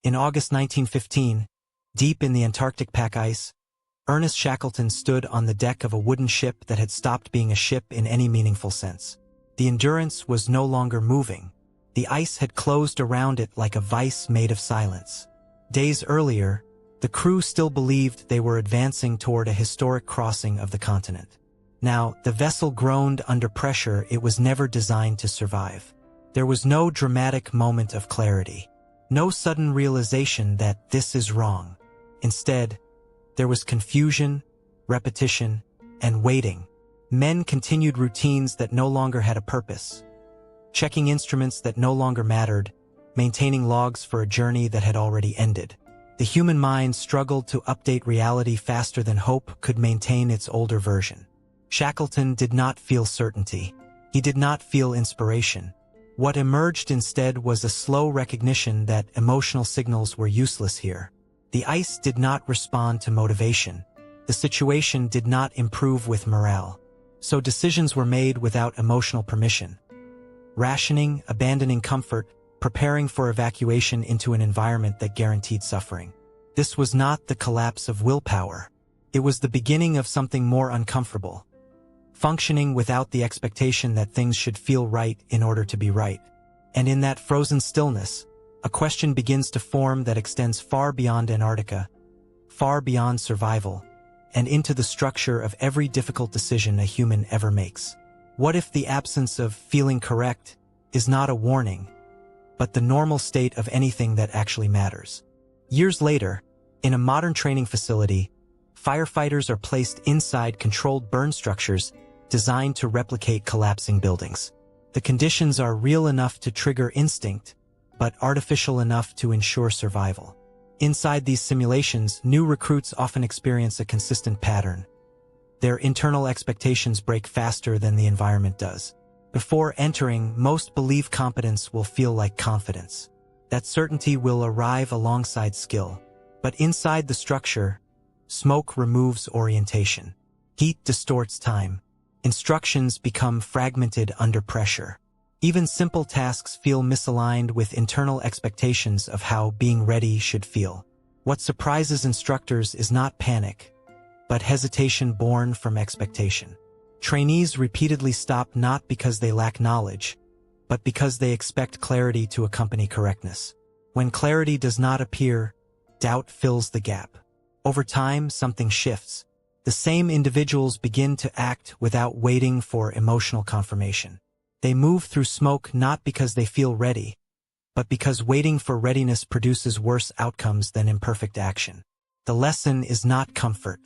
In August 1915, deep in the Antarctic pack ice, Ernest Shackleton stood on the deck of a wooden ship that had stopped being a ship in any meaningful sense. The Endurance was no longer moving. The ice had closed around it like a vice made of silence. Days earlier, the crew still believed they were advancing toward a historic crossing of the continent. Now, the vessel groaned under pressure it was never designed to survive. There was no dramatic moment of clarity. No sudden realization that this is wrong. Instead, there was confusion, repetition, and waiting. Men continued routines that no longer had a purpose, checking instruments that no longer mattered, maintaining logs for a journey that had already ended. The human mind struggled to update reality faster than hope could maintain its older version. Shackleton did not feel certainty. He did not feel inspiration. What emerged instead was a slow recognition that emotional signals were useless here. The ice did not respond to motivation. The situation did not improve with morale. So decisions were made without emotional permission. Rationing, abandoning comfort, preparing for evacuation into an environment that guaranteed suffering. This was not the collapse of willpower. It was the beginning of something more uncomfortable. Functioning without the expectation that things should feel right in order to be right. And in that frozen stillness, a question begins to form that extends far beyond Antarctica, far beyond survival, and into the structure of every difficult decision a human ever makes. What if the absence of feeling correct is not a warning, but the normal state of anything that actually matters? Years later, in a modern training facility, firefighters are placed inside controlled burn structures designed to replicate collapsing buildings. The conditions are real enough to trigger instinct, but artificial enough to ensure survival. Inside these simulations, new recruits often experience a consistent pattern. Their internal expectations break faster than the environment does. Before entering, most believe competence will feel like confidence. That certainty will arrive alongside skill. But inside the structure, smoke removes orientation. Heat distorts time. Instructions become fragmented under pressure. Even simple tasks feel misaligned with internal expectations of how being ready should feel. What surprises instructors is not panic, but hesitation born from expectation. Trainees repeatedly stop not because they lack knowledge, but because they expect clarity to accompany correctness. When clarity does not appear, doubt fills the gap. Over time, something shifts. The same individuals begin to act without waiting for emotional confirmation. They move through smoke not because they feel ready, but because waiting for readiness produces worse outcomes than imperfect action. The lesson is not comfort.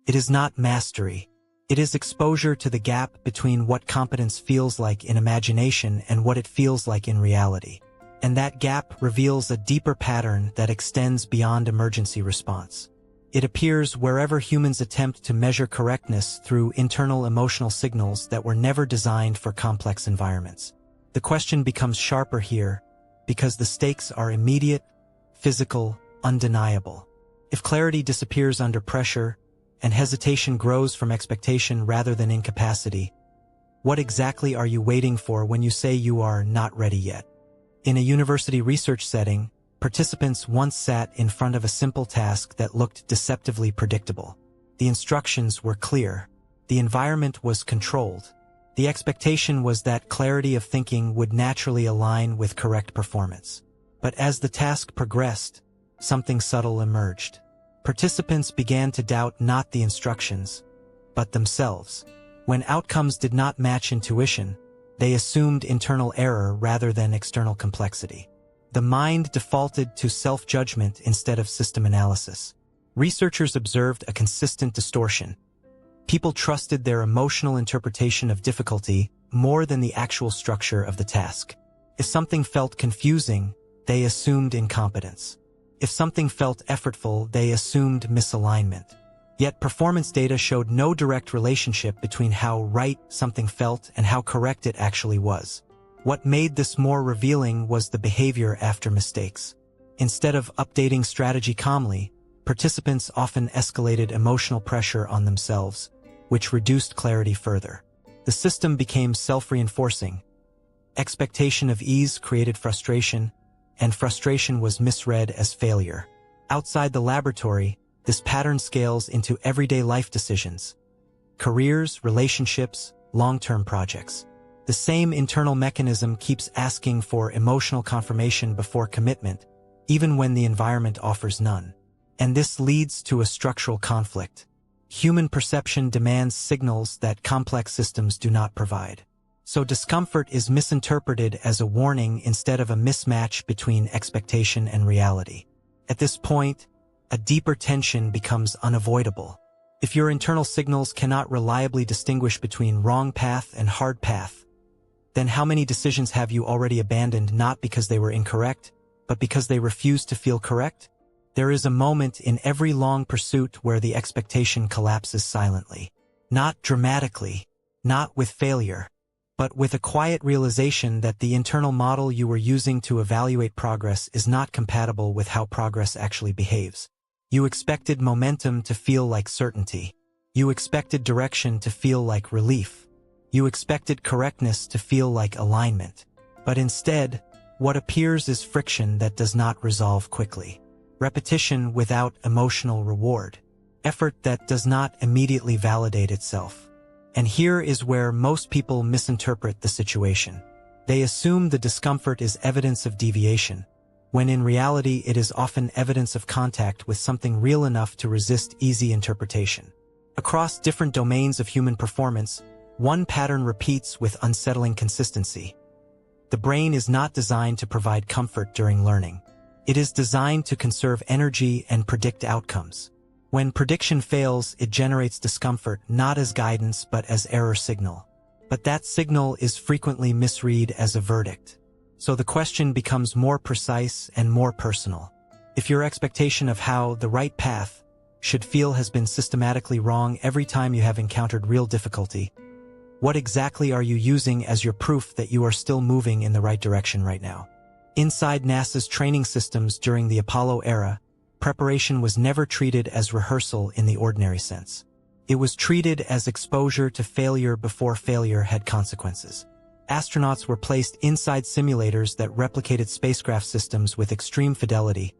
It is not mastery. It is exposure to the gap between what competence feels like in imagination and what it feels like in reality. And that gap reveals a deeper pattern that extends beyond emergency response. It appears wherever humans attempt to measure correctness through internal emotional signals that were never designed for complex environments. The question becomes sharper here because the stakes are immediate, physical, undeniable. If clarity disappears under pressure and hesitation grows from expectation rather than incapacity, what exactly are you waiting for when you say you are not ready yet? In a university research setting, participants once sat in front of a simple task that looked deceptively predictable. The instructions were clear. The environment was controlled. The expectation was that clarity of thinking would naturally align with correct performance. But as the task progressed, something subtle emerged. Participants began to doubt not the instructions, but themselves. When outcomes did not match intuition, they assumed internal error rather than external complexity. The mind defaulted to self-judgment instead of system analysis. Researchers observed a consistent distortion. People trusted their emotional interpretation of difficulty more than the actual structure of the task. If something felt confusing, they assumed incompetence. If something felt effortful, they assumed misalignment. Yet performance data showed no direct relationship between how right something felt and how correct it actually was. What made this more revealing was the behavior after mistakes. Instead of updating strategy calmly, participants often escalated emotional pressure on themselves, which reduced clarity further. The system became self-reinforcing. Expectation of ease created frustration, and frustration was misread as failure. Outside the laboratory, this pattern scales into everyday life decisions: careers, relationships, long-term projects. The same internal mechanism keeps asking for emotional confirmation before commitment, even when the environment offers none. And this leads to a structural conflict. Human perception demands signals that complex systems do not provide. So discomfort is misinterpreted as a warning instead of a mismatch between expectation and reality. At this point, a deeper tension becomes unavoidable. If your internal signals cannot reliably distinguish between wrong path and hard path, then how many decisions have you already abandoned not because they were incorrect, but because they refused to feel correct? There is a moment in every long pursuit where the expectation collapses silently. Not dramatically, not with failure, but with a quiet realization that the internal model you were using to evaluate progress is not compatible with how progress actually behaves. You expected momentum to feel like certainty. You expected direction to feel like relief. You expected correctness to feel like alignment. But instead, what appears is friction that does not resolve quickly. Repetition without emotional reward. Effort that does not immediately validate itself. And here is where most people misinterpret the situation. They assume the discomfort is evidence of deviation, when in reality it is often evidence of contact with something real enough to resist easy interpretation. Across different domains of human performance, one pattern repeats with unsettling consistency. The brain is not designed to provide comfort during learning. It is designed to conserve energy and predict outcomes. When prediction fails, it generates discomfort not as guidance but as error signal. But that signal is frequently misread as a verdict. So the question becomes more precise and more personal. If your expectation of how the right path should feel has been systematically wrong every time you have encountered real difficulty, what exactly are you using as your proof that you are still moving in the right direction right now? Inside NASA's training systems during the Apollo era, preparation was never treated as rehearsal in the ordinary sense. It was treated as exposure to failure before failure had consequences. Astronauts were placed inside simulators that replicated spacecraft systems with extreme fidelity,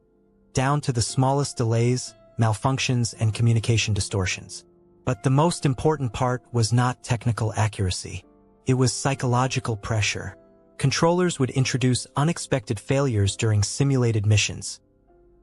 down to the smallest delays, malfunctions, and communication distortions. But the most important part was not technical accuracy. It was psychological pressure. Controllers would introduce unexpected failures during simulated missions.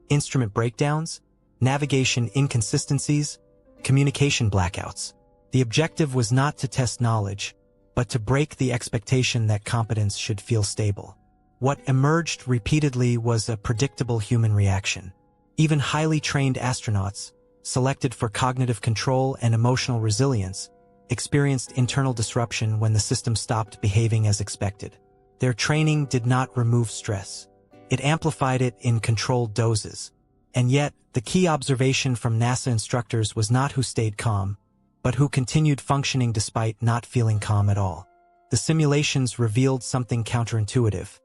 Instrument breakdowns, navigation inconsistencies, communication blackouts. The objective was not to test knowledge, but to break the expectation that competence should feel stable. What emerged repeatedly was a predictable human reaction. Even highly trained astronauts, selected for cognitive control and emotional resilience, experienced internal disruption when the system stopped behaving as expected. Their training did not remove stress. It amplified it in controlled doses. And yet, the key observation from NASA instructors was not who stayed calm, but who continued functioning despite not feeling calm at all. The simulations revealed something counterintuitive.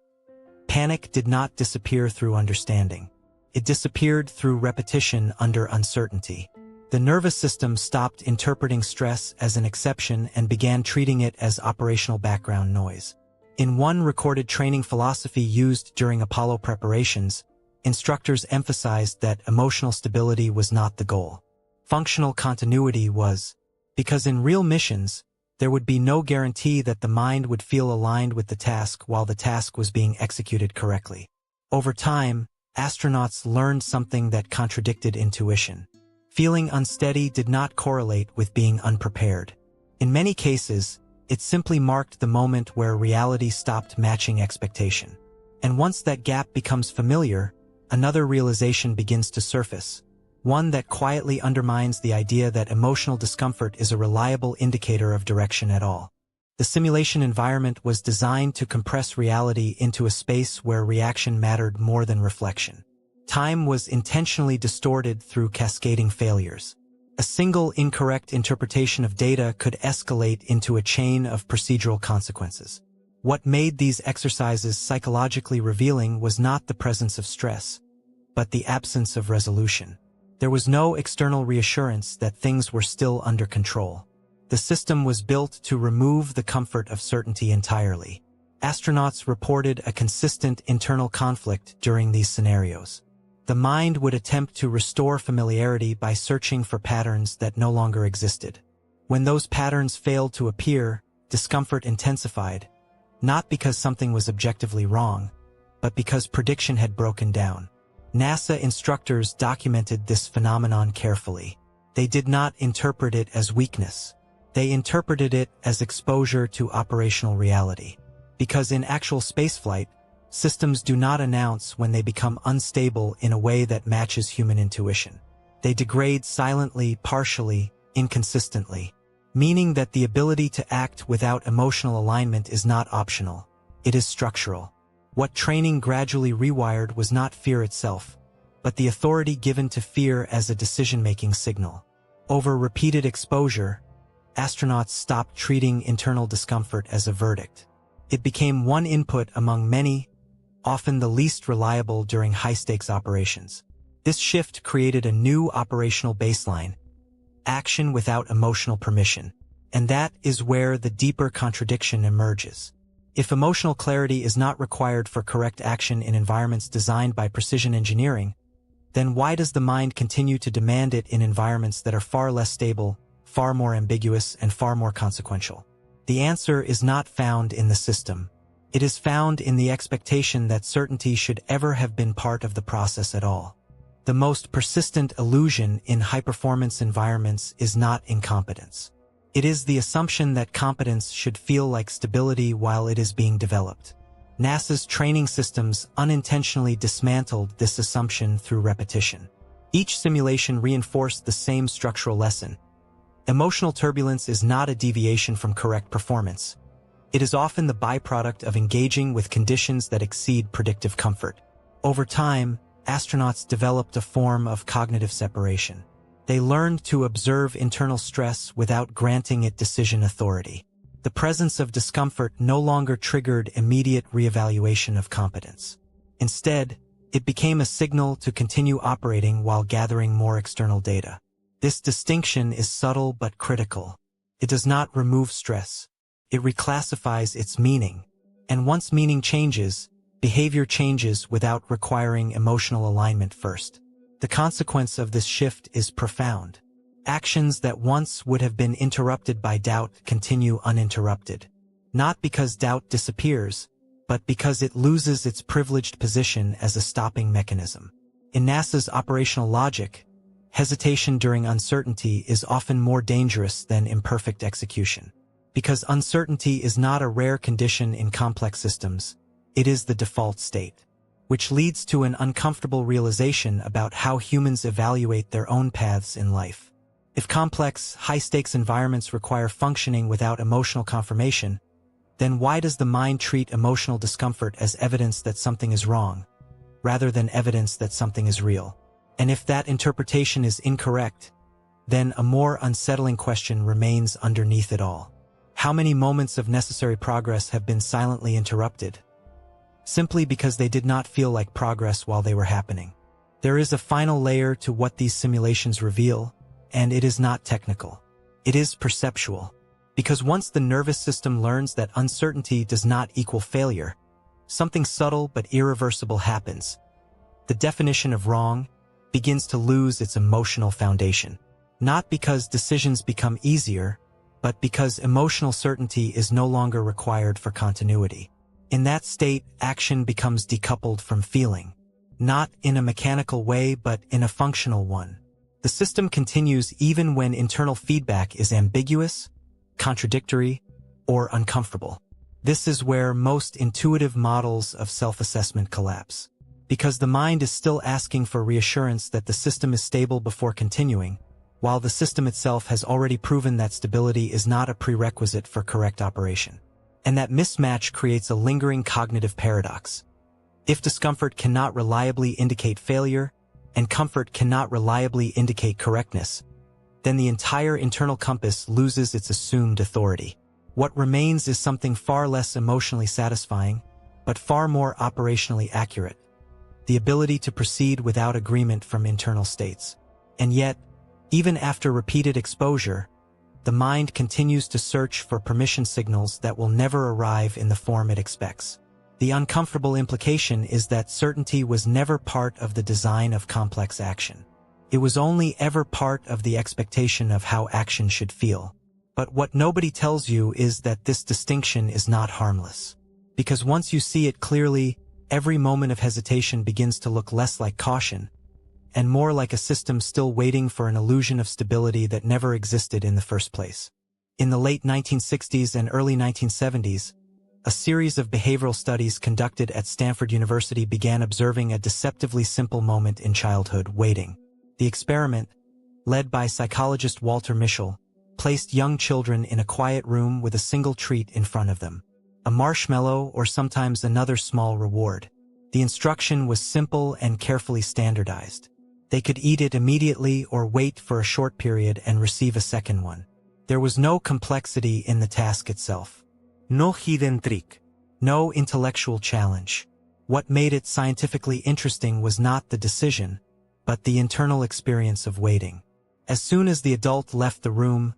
Panic did not disappear through understanding. It disappeared through repetition under uncertainty. The nervous system stopped interpreting stress as an exception and began treating it as operational background noise. In one recorded training philosophy used during Apollo preparations, instructors emphasized that emotional stability was not the goal. Functional continuity was, because in real missions, there would be no guarantee that the mind would feel aligned with the task while the task was being executed correctly. Over time, astronauts learned something that contradicted intuition. Feeling unsteady did not correlate with being unprepared. In many cases, it simply marked the moment where reality stopped matching expectation. And once that gap becomes familiar, another realization begins to surface, one that quietly undermines the idea that emotional discomfort is a reliable indicator of direction at all. The simulation environment was designed to compress reality into a space where reaction mattered more than reflection. Time was intentionally distorted through cascading failures. A single incorrect interpretation of data could escalate into a chain of procedural consequences. What made these exercises psychologically revealing was not the presence of stress, but the absence of resolution. There was no external reassurance that things were still under control. The system was built to remove the comfort of certainty entirely. Astronauts reported a consistent internal conflict during these scenarios. The mind would attempt to restore familiarity by searching for patterns that no longer existed. When those patterns failed to appear, discomfort intensified, not because something was objectively wrong, but because prediction had broken down. NASA instructors documented this phenomenon carefully. They did not interpret it as weakness. They interpreted it as exposure to operational reality. Because in actual spaceflight, systems do not announce when they become unstable in a way that matches human intuition. They degrade silently, partially, inconsistently, meaning that the ability to act without emotional alignment is not optional. It is structural. What training gradually rewired was not fear itself, but the authority given to fear as a decision-making signal. Over repeated exposure, astronauts stopped treating internal discomfort as a verdict. It became one input among many, often the least reliable during high-stakes operations. This shift created a new operational baseline, action without emotional permission, and that is where the deeper contradiction emerges. If emotional clarity is not required for correct action in environments designed by precision engineering, then why does the mind continue to demand it in environments that are far less stable, far more ambiguous, and far more consequential? The answer is not found in the system. It is found in the expectation that certainty should ever have been part of the process at all. The most persistent illusion in high-performance environments is not incompetence. It is the assumption that competence should feel like stability while it is being developed. NASA's training systems unintentionally dismantled this assumption through repetition. Each simulation reinforced the same structural lesson. Emotional turbulence is not a deviation from correct performance. It is often the byproduct of engaging with conditions that exceed predictive comfort. Over time, astronauts developed a form of cognitive separation. They learned to observe internal stress without granting it decision authority. The presence of discomfort no longer triggered immediate reevaluation of competence. Instead, it became a signal to continue operating while gathering more external data. This distinction is subtle but critical. It does not remove stress. It reclassifies its meaning. And once meaning changes, behavior changes without requiring emotional alignment first. The consequence of this shift is profound. Actions that once would have been interrupted by doubt continue uninterrupted. Not because doubt disappears, but because it loses its privileged position as a stopping mechanism. In NASA's operational logic, hesitation during uncertainty is often more dangerous than imperfect execution. Because uncertainty is not a rare condition in complex systems, it is the default state, which leads to an uncomfortable realization about how humans evaluate their own paths in life. If complex, high-stakes environments require functioning without emotional confirmation, then why does the mind treat emotional discomfort as evidence that something is wrong, rather than evidence that something is real? And if that interpretation is incorrect, then a more unsettling question remains underneath it all. How many moments of necessary progress have been silently interrupted, simply because they did not feel like progress while they were happening? There is a final layer to what these simulations reveal, and it is not technical. It is perceptual. Because once the nervous system learns that uncertainty does not equal failure, something subtle but irreversible happens. The definition of wrong begins to lose its emotional foundation. Not because decisions become easier, but because emotional certainty is no longer required for continuity. In that state, action becomes decoupled from feeling. Not in a mechanical way, but in a functional one. The system continues even when internal feedback is ambiguous, contradictory, or uncomfortable. This is where most intuitive models of self-assessment collapse. Because the mind is still asking for reassurance that the system is stable before continuing, while the system itself has already proven that stability is not a prerequisite for correct operation. And that mismatch creates a lingering cognitive paradox. If discomfort cannot reliably indicate failure, and comfort cannot reliably indicate correctness, then the entire internal compass loses its assumed authority. What remains is something far less emotionally satisfying, but far more operationally accurate: the ability to proceed without agreement from internal states. And yet, even after repeated exposure, the mind continues to search for permission signals that will never arrive in the form it expects. The uncomfortable implication is that certainty was never part of the design of complex action. It was only ever part of the expectation of how action should feel. But what nobody tells you is that this distinction is not harmless. Because once you see it clearly, every moment of hesitation begins to look less like caution, and more like a system still waiting for an illusion of stability that never existed in the first place. In the late 1960s and early 1970s, a series of behavioral studies conducted at Stanford University began observing a deceptively simple moment in childhood: waiting. The experiment, led by psychologist Walter Mischel, placed young children in a quiet room with a single treat in front of them: a marshmallow or sometimes another small reward. The instruction was simple and carefully standardized. They could eat it immediately or wait for a short period and receive a second one. There was no complexity in the task itself. No hidden trick. No intellectual challenge. What made it scientifically interesting was not the decision, but the internal experience of waiting. As soon as the adult left the room,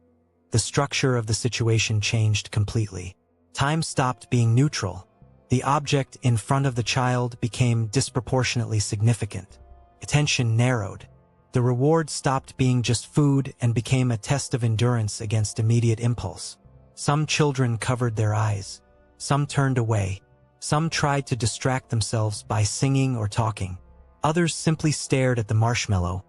the structure of the situation changed completely. Time stopped being neutral. The object in front of the child became disproportionately significant. Attention narrowed. The reward stopped being just food and became a test of endurance against immediate impulse. Some children covered their eyes. Some turned away. Some tried to distract themselves by singing or talking. Others simply stared at the marshmallow,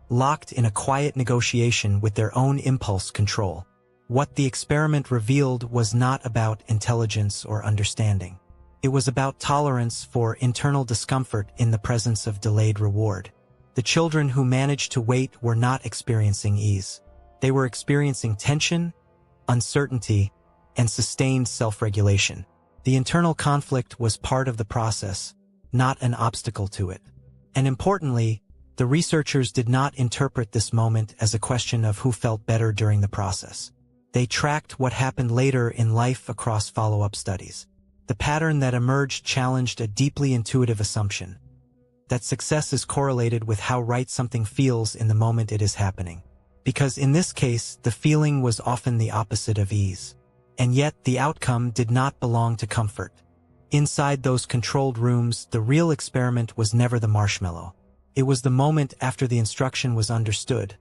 locked in a quiet negotiation with their own impulse control. What the experiment revealed was not about intelligence or understanding. It was about tolerance for internal discomfort in the presence of delayed reward. The children who managed to wait were not experiencing ease. They were experiencing tension, uncertainty, and sustained self-regulation. The internal conflict was part of the process, not an obstacle to it. And importantly, the researchers did not interpret this moment as a question of who felt better during the process. They tracked what happened later in life across follow-up studies. The pattern that emerged challenged a deeply intuitive assumption: that success is correlated with how right something feels in the moment it is happening. Because in this case, the feeling was often the opposite of ease. And yet, the outcome did not belong to comfort. Inside those controlled rooms, the real experiment was never the marshmallow. It was the moment after the instruction was understood,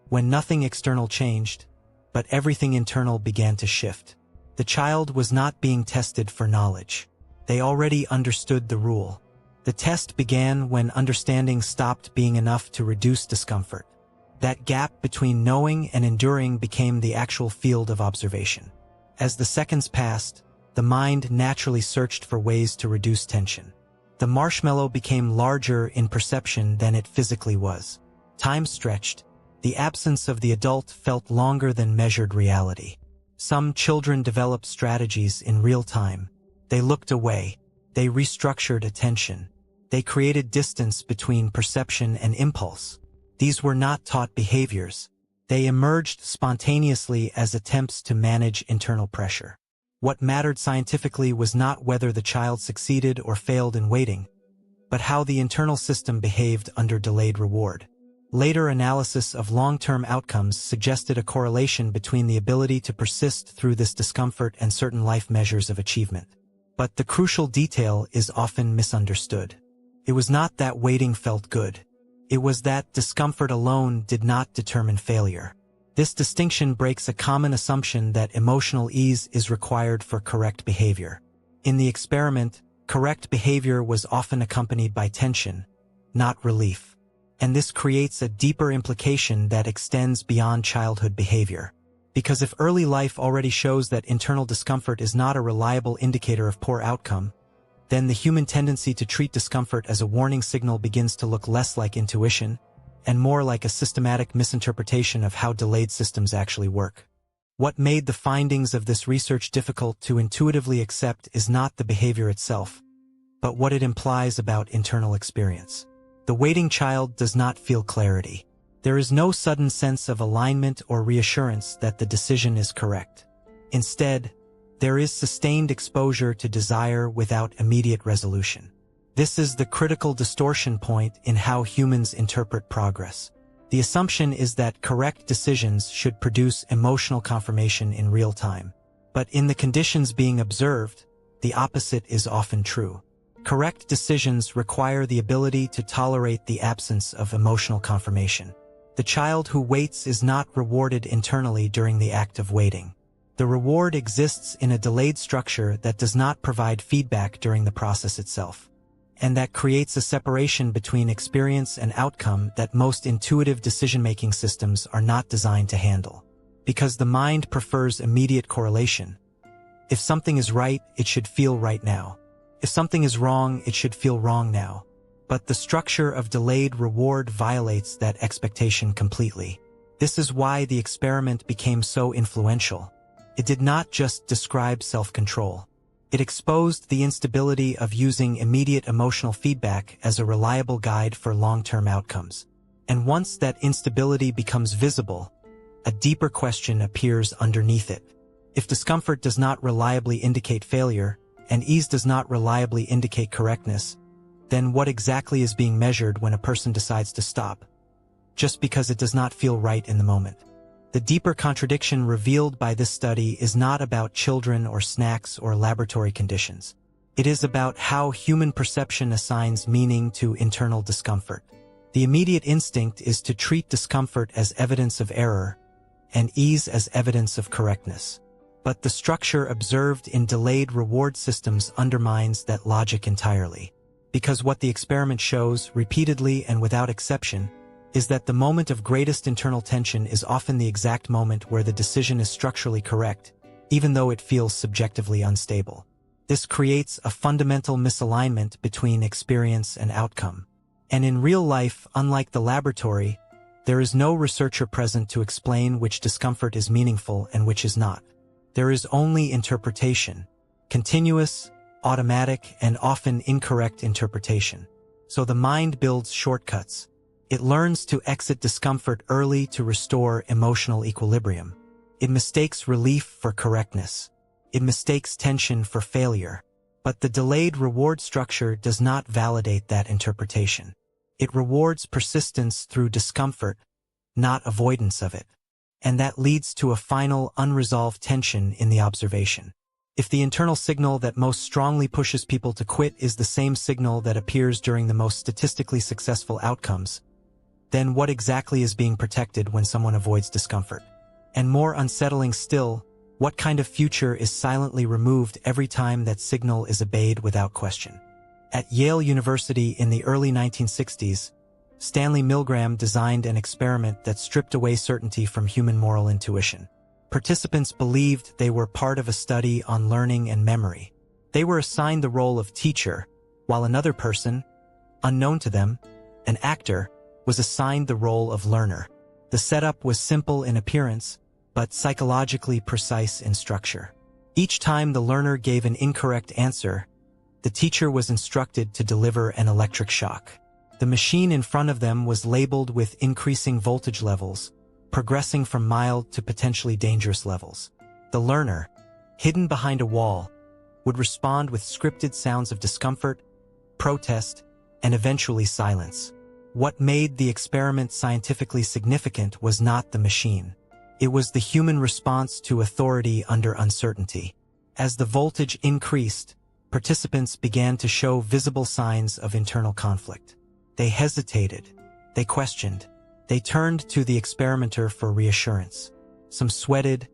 when nothing external changed, but everything internal began to shift. The child was not being tested for knowledge. They already understood the rule. The test began when understanding stopped being enough to reduce discomfort. That gap between knowing and enduring became the actual field of observation. As the seconds passed, the mind naturally searched for ways to reduce tension. The marshmallow became larger in perception than it physically was. Time stretched. The absence of the adult felt longer than measured reality. Some children developed strategies in real time. They looked away. They restructured attention. They created distance between perception and impulse. These were not taught behaviors. They emerged spontaneously as attempts to manage internal pressure. What mattered scientifically was not whether the child succeeded or failed in waiting, but how the internal system behaved under delayed reward. Later analysis of long-term outcomes suggested a correlation between the ability to persist through this discomfort and certain life measures of achievement. But the crucial detail is often misunderstood. It was not that waiting felt good. It was that discomfort alone did not determine failure. This distinction breaks a common assumption that emotional ease is required for correct behavior. In the experiment, correct behavior was often accompanied by tension, not relief. And this creates a deeper implication that extends beyond childhood behavior. Because if early life already shows that internal discomfort is not a reliable indicator of poor outcome, then the human tendency to treat discomfort as a warning signal begins to look less like intuition and more like a systematic misinterpretation of how delayed systems actually work. What made the findings of this research difficult to intuitively accept is not the behavior itself, but what it implies about internal experience. The waiting child does not feel clarity. There is no sudden sense of alignment or reassurance that the decision is correct. Instead, there is sustained exposure to desire without immediate resolution. This is the critical distortion point in how humans interpret progress. The assumption is that correct decisions should produce emotional confirmation in real time. But in the conditions being observed, the opposite is often true. Correct decisions require the ability to tolerate the absence of emotional confirmation. The child who waits is not rewarded internally during the act of waiting. The reward exists in a delayed structure that does not provide feedback during the process itself, and that creates a separation between experience and outcome that most intuitive decision-making systems are not designed to handle. Because the mind prefers immediate correlation. If something is right, it should feel right now. If something is wrong, it should feel wrong now. But the structure of delayed reward violates that expectation completely. This is why the experiment became so influential. It did not just describe self-control. It exposed the instability of using immediate emotional feedback as a reliable guide for long-term outcomes. And once that instability becomes visible, a deeper question appears underneath it. If discomfort does not reliably indicate failure, and ease does not reliably indicate correctness, then what exactly is being measured when a person decides to stop, just because it does not feel right in the moment? The deeper contradiction revealed by this study is not about children or snacks or laboratory conditions. It is about how human perception assigns meaning to internal discomfort. The immediate instinct is to treat discomfort as evidence of error, and ease as evidence of correctness. But the structure observed in delayed reward systems undermines that logic entirely. Because what the experiment shows, repeatedly and without exception, is that the moment of greatest internal tension is often the exact moment where the decision is structurally correct, even though it feels subjectively unstable. This creates a fundamental misalignment between experience and outcome. And in real life, unlike the laboratory, there is no researcher present to explain which discomfort is meaningful and which is not. There is only interpretation, continuous, automatic, and often incorrect interpretation. So the mind builds shortcuts. It learns to exit discomfort early to restore emotional equilibrium. It mistakes relief for correctness. It mistakes tension for failure. But the delayed reward structure does not validate that interpretation. It rewards persistence through discomfort, not avoidance of it. And that leads to a final unresolved tension in the observation. If the internal signal that most strongly pushes people to quit is the same signal that appears during the most statistically successful outcomes, then what exactly is being protected when someone avoids discomfort? And more unsettling still, what kind of future is silently removed every time that signal is obeyed without question? At Yale University in the early 1960s, Stanley Milgram designed an experiment that stripped away certainty from human moral intuition. Participants believed they were part of a study on learning and memory. They were assigned the role of teacher, while another person, unknown to them, an actor, was assigned the role of learner. The setup was simple in appearance, but psychologically precise in structure. Each time the learner gave an incorrect answer, the teacher was instructed to deliver an electric shock. The machine in front of them was labeled with increasing voltage levels, progressing from mild to potentially dangerous levels. The learner, hidden behind a wall, would respond with scripted sounds of discomfort, protest, and eventually silence. What made the experiment scientifically significant was not the machine. It was the human response to authority under uncertainty. As the voltage increased, participants began to show visible signs of internal conflict. They hesitated. They questioned. They turned to the experimenter for reassurance. Some sweated,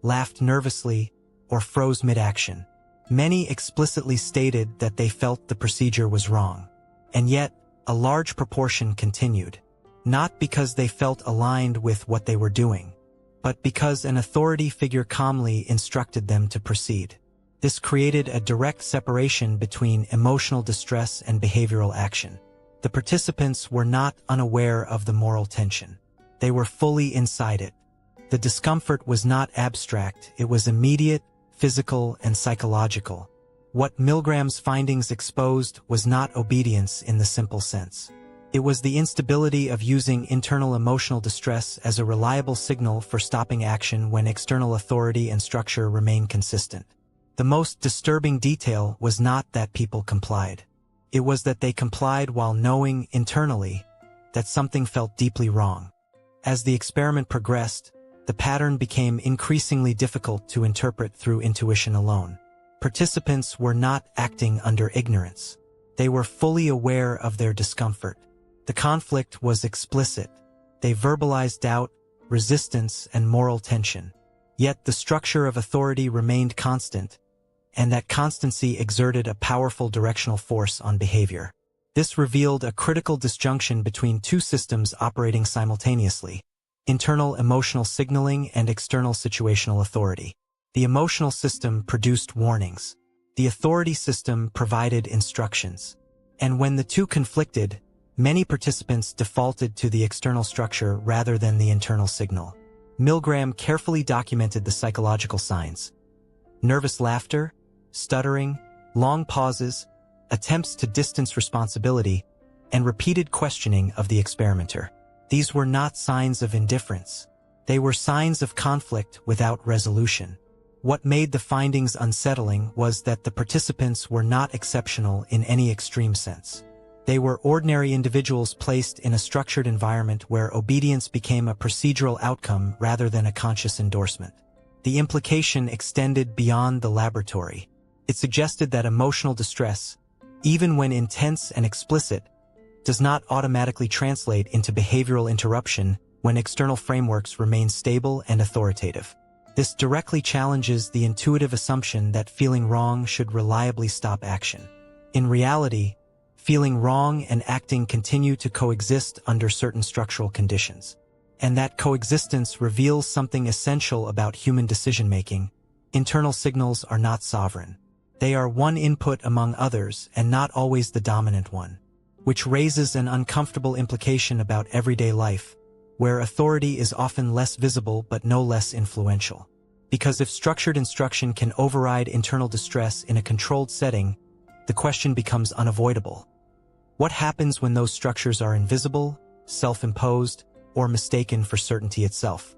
laughed nervously, or froze mid-action. Many explicitly stated that they felt the procedure was wrong. And yet, a large proportion continued. Not because they felt aligned with what they were doing, but because an authority figure calmly instructed them to proceed. This created a direct separation between emotional distress and behavioral action. The participants were not unaware of the moral tension. They were fully inside it. The discomfort was not abstract, it was immediate, physical, and psychological. What Milgram's findings exposed was not obedience in the simple sense. It was the instability of using internal emotional distress as a reliable signal for stopping action when external authority and structure remain consistent. The most disturbing detail was not that people complied. It was that they complied while knowing internally that something felt deeply wrong. As the experiment progressed, the pattern became increasingly difficult to interpret through intuition alone. Participants were not acting under ignorance. They were fully aware of their discomfort. The conflict was explicit. They verbalized doubt, resistance, and moral tension. Yet the structure of authority remained constant, and that constancy exerted a powerful directional force on behavior. This revealed a critical disjunction between two systems operating simultaneously: internal emotional signaling and external situational authority. The emotional system produced warnings. The authority system provided instructions. And when the two conflicted, many participants defaulted to the external structure rather than the internal signal. Milgram carefully documented the psychological signs: nervous laughter, stuttering, long pauses, attempts to distance responsibility, and repeated questioning of the experimenter. These were not signs of indifference. They were signs of conflict without resolution. What made the findings unsettling was that the participants were not exceptional in any extreme sense. They were ordinary individuals placed in a structured environment where obedience became a procedural outcome rather than a conscious endorsement. The implication extended beyond the laboratory. It suggested that emotional distress, even when intense and explicit, does not automatically translate into behavioral interruption when external frameworks remain stable and authoritative. This directly challenges the intuitive assumption that feeling wrong should reliably stop action. In reality, feeling wrong and acting continue to coexist under certain structural conditions. And that coexistence reveals something essential about human decision-making. Internal signals are not sovereign. They are one input among others and not always the dominant one, which raises an uncomfortable implication about everyday life, where authority is often less visible but no less influential. Because if structured instruction can override internal distress in a controlled setting, the question becomes unavoidable. What happens when those structures are invisible, self-imposed, or mistaken for certainty itself?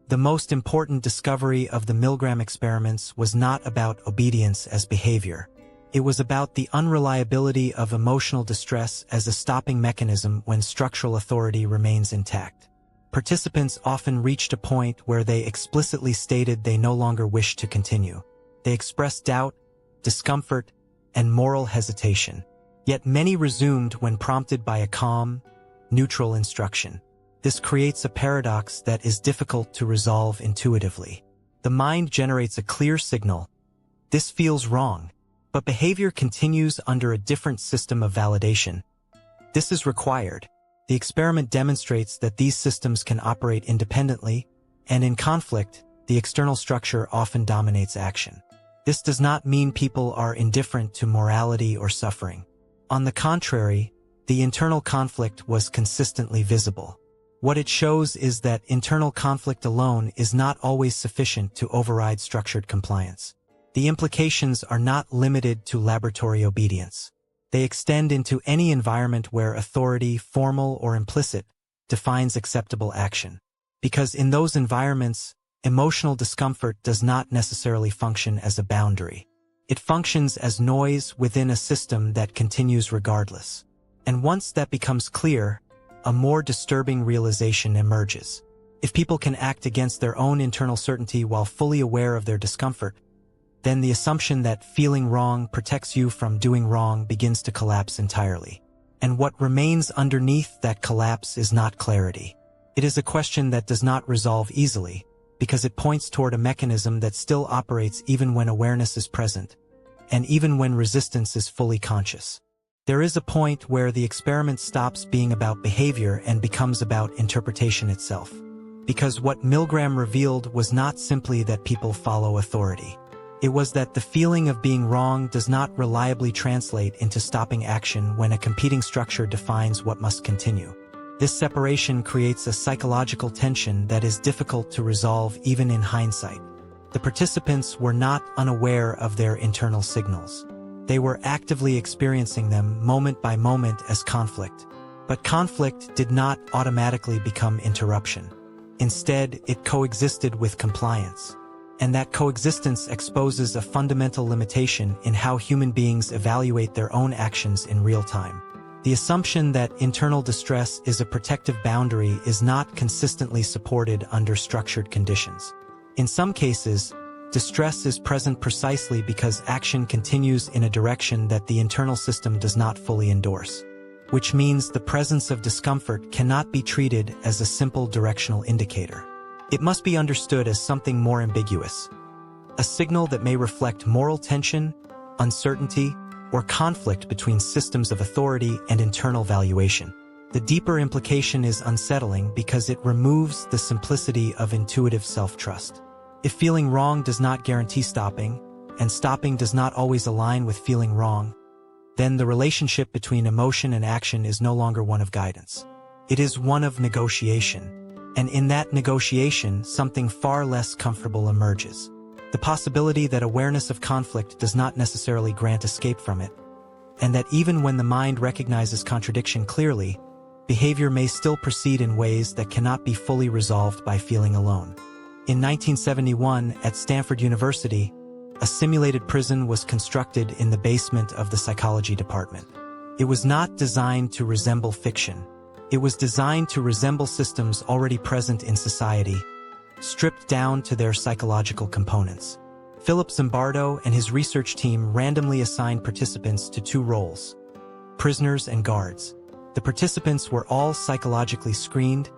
The most important discovery of the Milgram experiments was not about obedience as behavior. It was about the unreliability of emotional distress as a stopping mechanism when structural authority remains intact. Participants often reached a point where they explicitly stated they no longer wished to continue. They expressed doubt, discomfort, and moral hesitation. Yet many resumed when prompted by a calm, neutral instruction. This creates a paradox that is difficult to resolve intuitively. The mind generates a clear signal: this feels wrong, but behavior continues under a different system of validation. This is required. The experiment demonstrates that these systems can operate independently, and in conflict, the external structure often dominates action. This does not mean people are indifferent to morality or suffering. On the contrary, the internal conflict was consistently visible. What it shows is that internal conflict alone is not always sufficient to override structured compliance. The implications are not limited to laboratory obedience. They extend into any environment where authority, formal or implicit, defines acceptable action. Because in those environments, emotional discomfort does not necessarily function as a boundary. It functions as noise within a system that continues regardless. And once that becomes clear, a more disturbing realization emerges. If people can act against their own internal certainty while fully aware of their discomfort, then the assumption that feeling wrong protects you from doing wrong begins to collapse entirely. And what remains underneath that collapse is not clarity. It is a question that does not resolve easily, because it points toward a mechanism that still operates even when awareness is present, and even when resistance is fully conscious. There is a point where the experiment stops being about behavior and becomes about interpretation itself. Because what Milgram revealed was not simply that people follow authority. It was that the feeling of being wrong does not reliably translate into stopping action when a competing structure defines what must continue. This separation creates a psychological tension that is difficult to resolve even in hindsight. The participants were not unaware of their internal signals. They were actively experiencing them moment by moment as conflict. But conflict did not automatically become interruption. Instead, it coexisted with compliance. And that coexistence exposes a fundamental limitation in how human beings evaluate their own actions in real time. The assumption that internal distress is a protective boundary is not consistently supported under structured conditions. In some cases, distress is present precisely because action continues in a direction that the internal system does not fully endorse, which means the presence of discomfort cannot be treated as a simple directional indicator. It must be understood as something more ambiguous, a signal that may reflect moral tension, uncertainty, or conflict between systems of authority and internal valuation. The deeper implication is unsettling because it removes the simplicity of intuitive self-trust. If feeling wrong does not guarantee stopping, and stopping does not always align with feeling wrong, then the relationship between emotion and action is no longer one of guidance. It is one of negotiation, and in that negotiation, something far less comfortable emerges. The possibility that awareness of conflict does not necessarily grant escape from it, and that even when the mind recognizes contradiction clearly, behavior may still proceed in ways that cannot be fully resolved by feeling alone. In 1971, at Stanford University, a simulated prison was constructed in the basement of the psychology department. It was not designed to resemble fiction. It was designed to resemble systems already present in society, stripped down to their psychological components. Philip Zimbardo and his research team randomly assigned participants to two roles: prisoners and guards. The participants were all psychologically screened,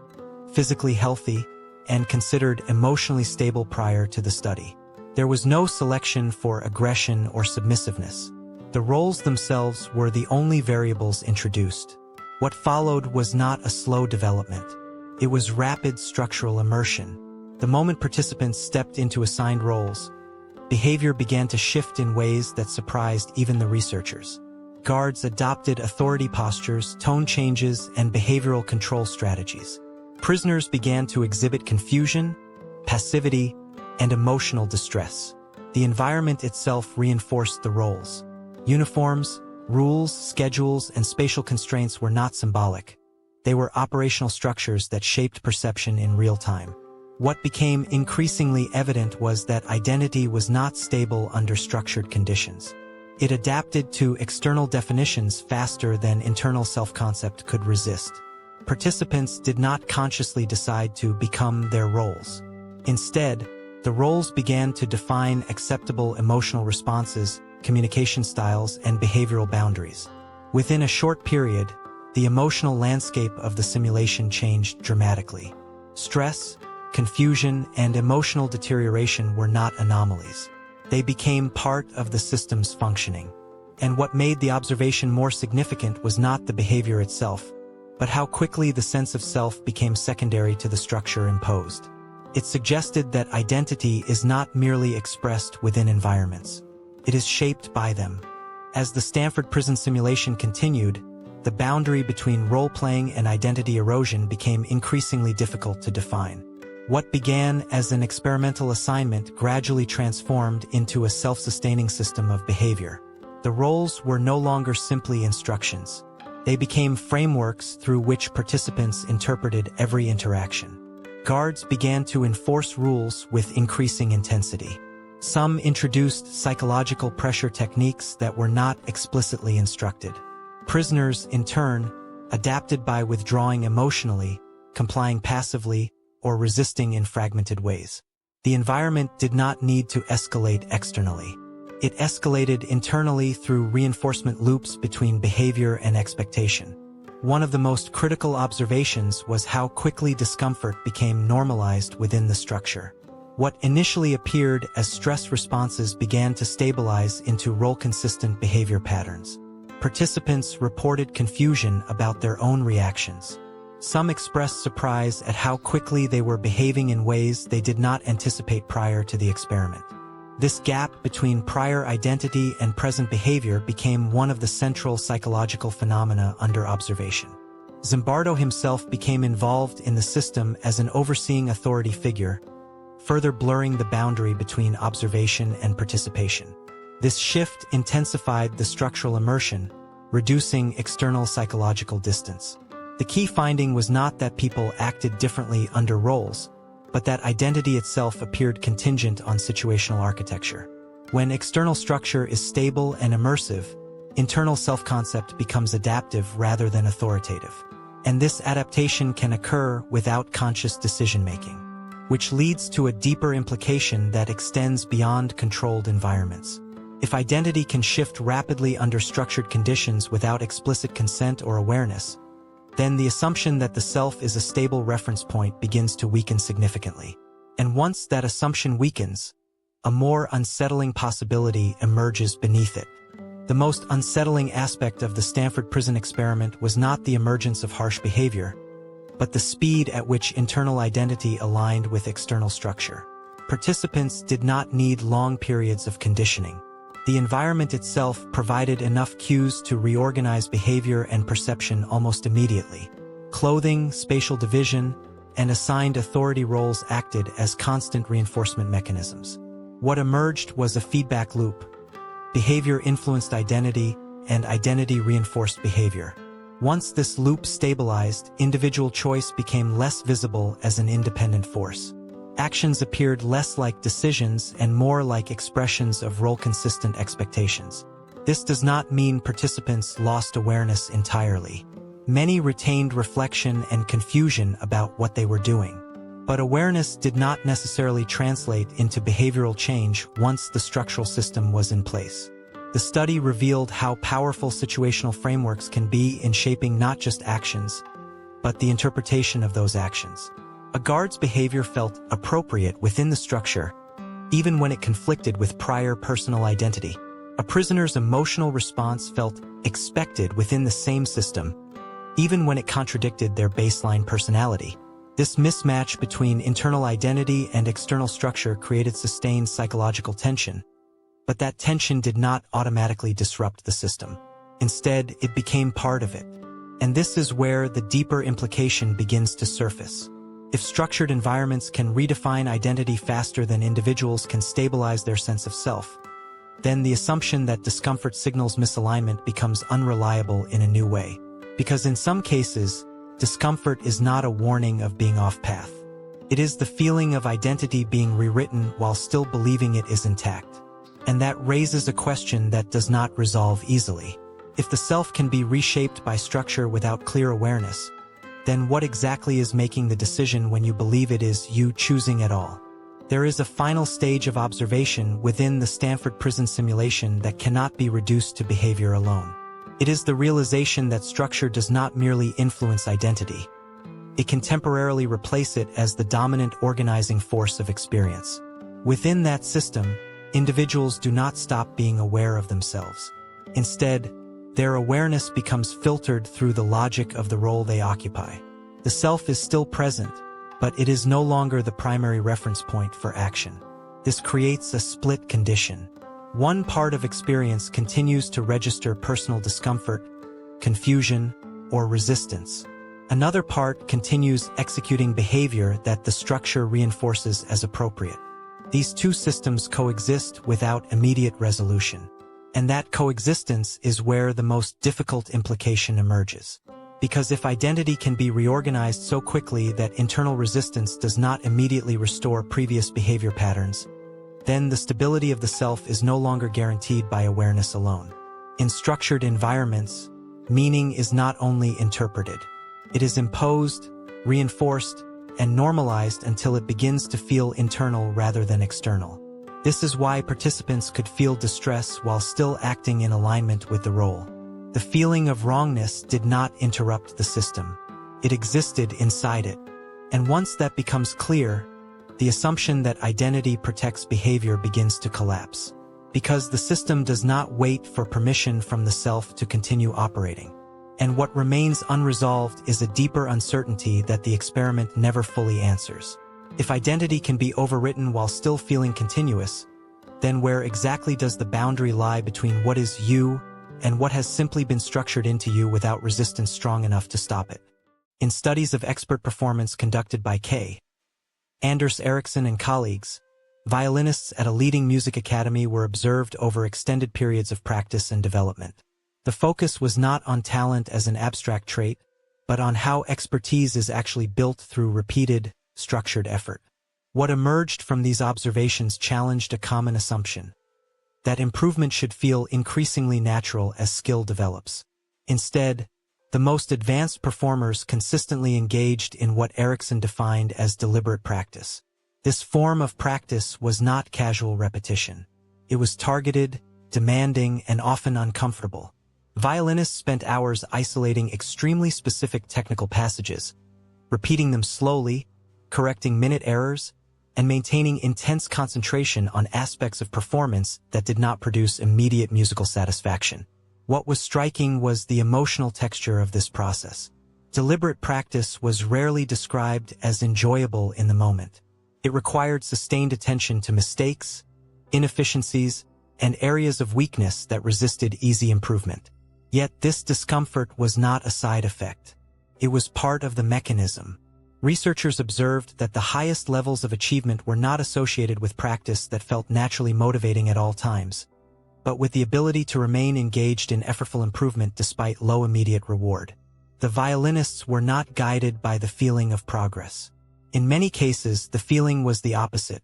physically healthy, and considered emotionally stable prior to the study. There was no selection for aggression or submissiveness. The roles themselves were the only variables introduced. What followed was not a slow development. It was rapid structural immersion. The moment participants stepped into assigned roles, behavior began to shift in ways that surprised even the researchers. Guards adopted authority postures, tone changes, and behavioral control strategies. Prisoners began to exhibit confusion, passivity, and emotional distress. The environment itself reinforced the roles. Uniforms, rules, schedules, and spatial constraints were not symbolic. They were operational structures that shaped perception in real time. What became increasingly evident was that identity was not stable under structured conditions. It adapted to external definitions faster than internal self-concept could resist. Participants did not consciously decide to become their roles. Instead, the roles began to define acceptable emotional responses, communication styles, and behavioral boundaries. Within a short period, the emotional landscape of the simulation changed dramatically. Stress, confusion, and emotional deterioration were not anomalies. They became part of the system's functioning. And what made the observation more significant was not the behavior itself, but how quickly the sense of self became secondary to the structure imposed. It suggested that identity is not merely expressed within environments. It is shaped by them. As the Stanford prison simulation continued, the boundary between role-playing and identity erosion became increasingly difficult to define. What began as an experimental assignment gradually transformed into a self-sustaining system of behavior. The roles were no longer simply instructions. They became frameworks through which participants interpreted every interaction. Guards began to enforce rules with increasing intensity. Some introduced psychological pressure techniques that were not explicitly instructed. Prisoners, in turn, adapted by withdrawing emotionally, complying passively, or resisting in fragmented ways. The environment did not need to escalate externally. It escalated internally through reinforcement loops between behavior and expectation. One of the most critical observations was how quickly discomfort became normalized within the structure. What initially appeared as stress responses began to stabilize into role-consistent behavior patterns. Participants reported confusion about their own reactions. Some expressed surprise at how quickly they were behaving in ways they did not anticipate prior to the experiment. This gap between prior identity and present behavior became one of the central psychological phenomena under observation. Zimbardo himself became involved in the system as an overseeing authority figure, further blurring the boundary between observation and participation. This shift intensified the structural immersion, reducing external psychological distance. The key finding was not that people acted differently under roles, but that identity itself appeared contingent on situational architecture. When external structure is stable and immersive, internal self-concept becomes adaptive rather than authoritative. And this adaptation can occur without conscious decision-making, which leads to a deeper implication that extends beyond controlled environments. If identity can shift rapidly under structured conditions without explicit consent or awareness, then the assumption that the self is a stable reference point begins to weaken significantly. And once that assumption weakens, a more unsettling possibility emerges beneath it. The most unsettling aspect of the Stanford Prison Experiment was not the emergence of harsh behavior, but the speed at which internal identity aligned with external structure. Participants did not need long periods of conditioning. The environment itself provided enough cues to reorganize behavior and perception almost immediately. Clothing, spatial division, and assigned authority roles acted as constant reinforcement mechanisms. What emerged was a feedback loop. Behavior influenced identity, and identity reinforced behavior. Once this loop stabilized, individual choice became less visible as an independent force. Actions appeared less like decisions and more like expressions of role-consistent expectations. This does not mean participants lost awareness entirely. Many retained reflection and confusion about what they were doing. But awareness did not necessarily translate into behavioral change once the structural system was in place. The study revealed how powerful situational frameworks can be in shaping not just actions, but the interpretation of those actions. A guard's behavior felt appropriate within the structure, even when it conflicted with prior personal identity. A prisoner's emotional response felt expected within the same system, even when it contradicted their baseline personality. This mismatch between internal identity and external structure created sustained psychological tension, but that tension did not automatically disrupt the system. Instead, it became part of it. And this is where the deeper implication begins to surface. If structured environments can redefine identity faster than individuals can stabilize their sense of self, then the assumption that discomfort signals misalignment becomes unreliable in a new way. Because in some cases, discomfort is not a warning of being off path. It is the feeling of identity being rewritten while still believing it is intact. And that raises a question that does not resolve easily. If the self can be reshaped by structure without clear awareness, then what exactly is making the decision when you believe it is you choosing at all? There is a final stage of observation within the Stanford prison simulation that cannot be reduced to behavior alone. It is the realization that structure does not merely influence identity. It can temporarily replace it as the dominant organizing force of experience. Within that system, individuals do not stop being aware of themselves. Instead, their awareness becomes filtered through the logic of the role they occupy. The self is still present, but it is no longer the primary reference point for action. This creates a split condition. One part of experience continues to register personal discomfort, confusion, or resistance. Another part continues executing behavior that the structure reinforces as appropriate. These two systems coexist without immediate resolution. And that coexistence is where the most difficult implication emerges. Because if identity can be reorganized so quickly that internal resistance does not immediately restore previous behavior patterns, then the stability of the self is no longer guaranteed by awareness alone. In structured environments, meaning is not only interpreted. It is imposed, reinforced, and normalized until it begins to feel internal rather than external. This is why participants could feel distress while still acting in alignment with the role. The feeling of wrongness did not interrupt the system. It existed inside it. And once that becomes clear, the assumption that identity protects behavior begins to collapse. Because the system does not wait for permission from the self to continue operating. And what remains unresolved is a deeper uncertainty that the experiment never fully answers. If identity can be overwritten while still feeling continuous, then where exactly does the boundary lie between what is you and what has simply been structured into you without resistance strong enough to stop it? In studies of expert performance conducted by K. Anders Ericsson and colleagues, violinists at a leading music academy were observed over extended periods of practice and development. The focus was not on talent as an abstract trait, but on how expertise is actually built through repeated, structured effort. What emerged from these observations challenged a common assumption. that improvement should feel increasingly natural as skill develops. Instead, the most advanced performers consistently engaged in what Erickson defined as deliberate practice. This form of practice was not casual repetition. It was targeted, demanding, and often uncomfortable. Violinists spent hours isolating extremely specific technical passages, repeating them slowly, correcting minute errors, and maintaining intense concentration on aspects of performance that did not produce immediate musical satisfaction. What was striking was the emotional texture of this process. Deliberate practice was rarely described as enjoyable in the moment. It required sustained attention to mistakes, inefficiencies, and areas of weakness that resisted easy improvement. Yet this discomfort was not a side effect. It was part of the mechanism. Researchers observed that the highest levels of achievement were not associated with practice that felt naturally motivating at all times, but with the ability to remain engaged in effortful improvement despite low immediate reward. The violinists were not guided by the feeling of progress. In many cases, the feeling was the opposite: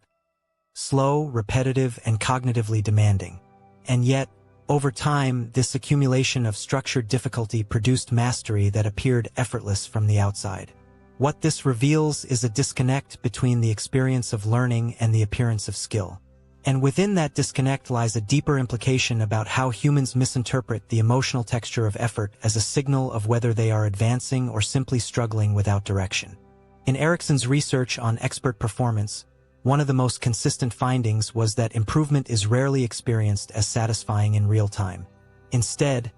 slow, repetitive, and cognitively demanding. And yet, over time, this accumulation of structured difficulty produced mastery that appeared effortless from the outside. What this reveals is a disconnect between the experience of learning and the appearance of skill. And within that disconnect lies a deeper implication about how humans misinterpret the emotional texture of effort as a signal of whether they are advancing or simply struggling without direction. In Erickson's research on expert performance, one of the most consistent findings was that improvement is rarely experienced as satisfying in real time. Instead,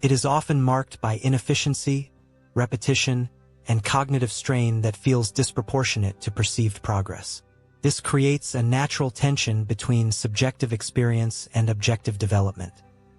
it is often marked by inefficiency, repetition, and cognitive strain that feels disproportionate to perceived progress. This creates a natural tension between subjective experience and objective development.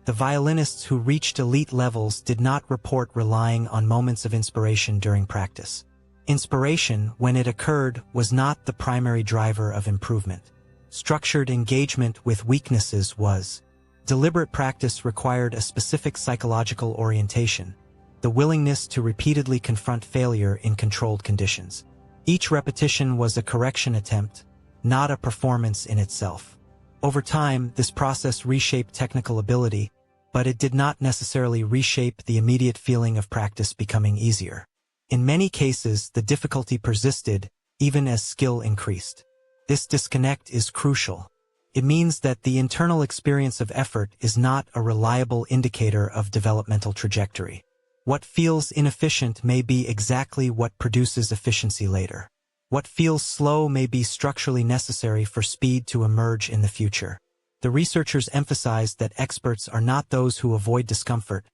The violinists who reached elite levels did not report relying on moments of inspiration during practice. Inspiration, when it occurred, was not the primary driver of improvement. Structured engagement with weaknesses was. Deliberate practice required a specific psychological orientation, the willingness to repeatedly confront failure in controlled conditions. Each repetition was a correction attempt, not a performance in itself. Over time, this process reshaped technical ability, but it did not necessarily reshape the immediate feeling of practice becoming easier. In many cases, the difficulty persisted, even as skill increased. This disconnect is crucial. It means that the internal experience of effort is not a reliable indicator of developmental trajectory. What feels inefficient may be exactly what produces efficiency later. What feels slow may be structurally necessary for speed to emerge in the future. The researchers emphasized that experts are not those who avoid discomfort,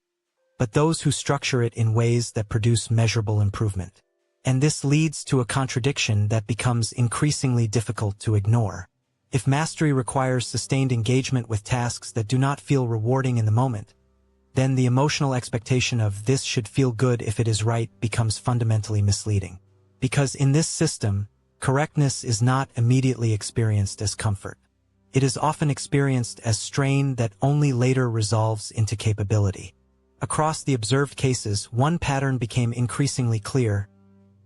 but those who structure it in ways that produce measurable improvement. And this leads to a contradiction that becomes increasingly difficult to ignore. If mastery requires sustained engagement with tasks that do not feel rewarding in the moment, then the emotional expectation of "this should feel good if it is right" becomes fundamentally misleading. Because in this system, correctness is not immediately experienced as comfort. It is often experienced as strain that only later resolves into capability. Across the observed cases, one pattern became increasingly clear.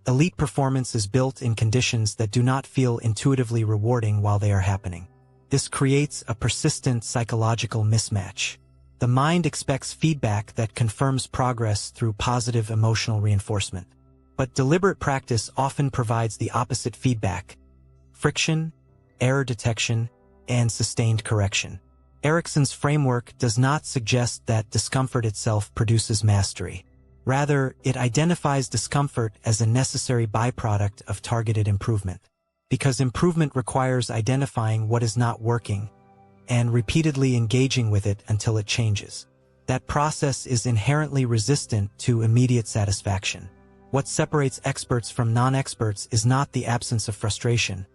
Elite performance is built in conditions that do not feel intuitively rewarding while they are happening. This creates a persistent psychological mismatch. The mind expects feedback that confirms progress through positive emotional reinforcement. But deliberate practice often provides the opposite feedback: friction, error detection, and sustained correction. Erickson's framework does not suggest that discomfort itself produces mastery. Rather, it identifies discomfort as a necessary byproduct of targeted improvement. Because improvement requires identifying what is not working and repeatedly engaging with it until it changes. That process is inherently resistant to immediate satisfaction. What separates experts from non-experts is not the absence of frustration,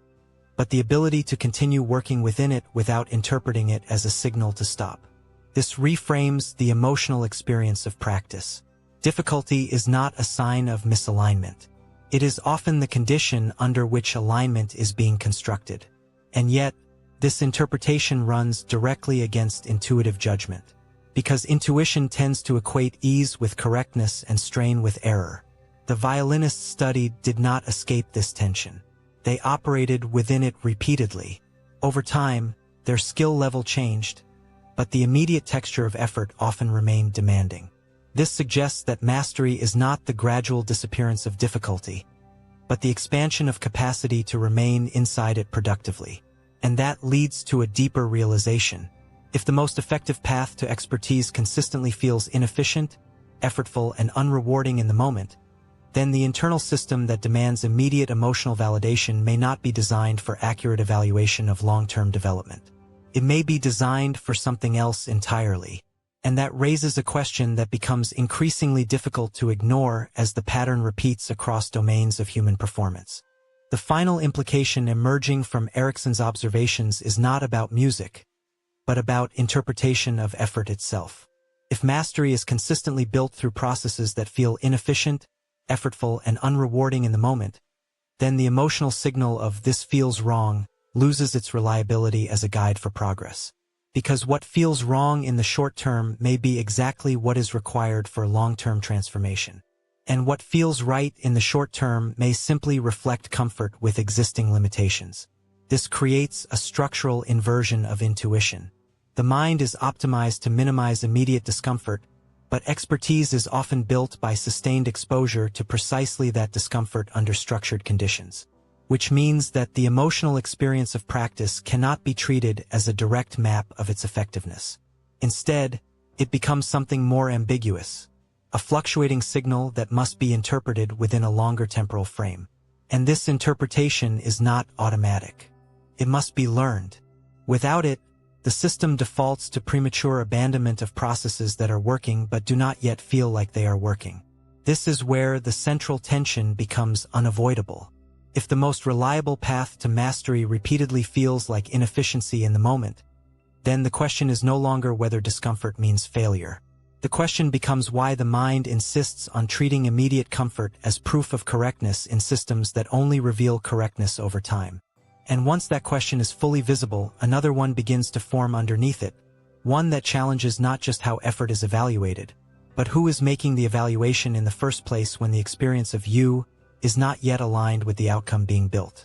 but the ability to continue working within it without interpreting it as a signal to stop. This reframes the emotional experience of practice. Difficulty is not a sign of misalignment. It is often the condition under which alignment is being constructed. And yet, this interpretation runs directly against intuitive judgment. Because intuition tends to equate ease with correctness and strain with error. The violinists studied did not escape this tension. They operated within it repeatedly. Over time, their skill level changed, but the immediate texture of effort often remained demanding. This suggests that mastery is not the gradual disappearance of difficulty, but the expansion of capacity to remain inside it productively. And that leads to a deeper realization. If the most effective path to expertise consistently feels inefficient, effortful, and unrewarding in the moment, then the internal system that demands immediate emotional validation may not be designed for accurate evaluation of long-term development. It may be designed for something else entirely. And that raises a question that becomes increasingly difficult to ignore as the pattern repeats across domains of human performance. The final implication emerging from Erikson's observations is not about music, but about interpretation of effort itself. If mastery is consistently built through processes that feel inefficient, effortful, and unrewarding in the moment, then the emotional signal of "this feels wrong" loses its reliability as a guide for progress. Because what feels wrong in the short term may be exactly what is required for long-term transformation. And what feels right in the short term may simply reflect comfort with existing limitations. This creates a structural inversion of intuition. The mind is optimized to minimize immediate discomfort, but expertise is often built by sustained exposure to precisely that discomfort under structured conditions. Which means that the emotional experience of practice cannot be treated as a direct map of its effectiveness. Instead, it becomes something more ambiguous, a fluctuating signal that must be interpreted within a longer temporal frame. And this interpretation is not automatic. It must be learned. Without it, the system defaults to premature abandonment of processes that are working but do not yet feel like they are working. This is where the central tension becomes unavoidable. If the most reliable path to mastery repeatedly feels like inefficiency in the moment, then the question is no longer whether discomfort means failure. The question becomes why the mind insists on treating immediate comfort as proof of correctness in systems that only reveal correctness over time. And once that question is fully visible, another one begins to form underneath it, one that challenges not just how effort is evaluated, but who is making the evaluation in the first place when the experience of you is not yet aligned with the outcome being built.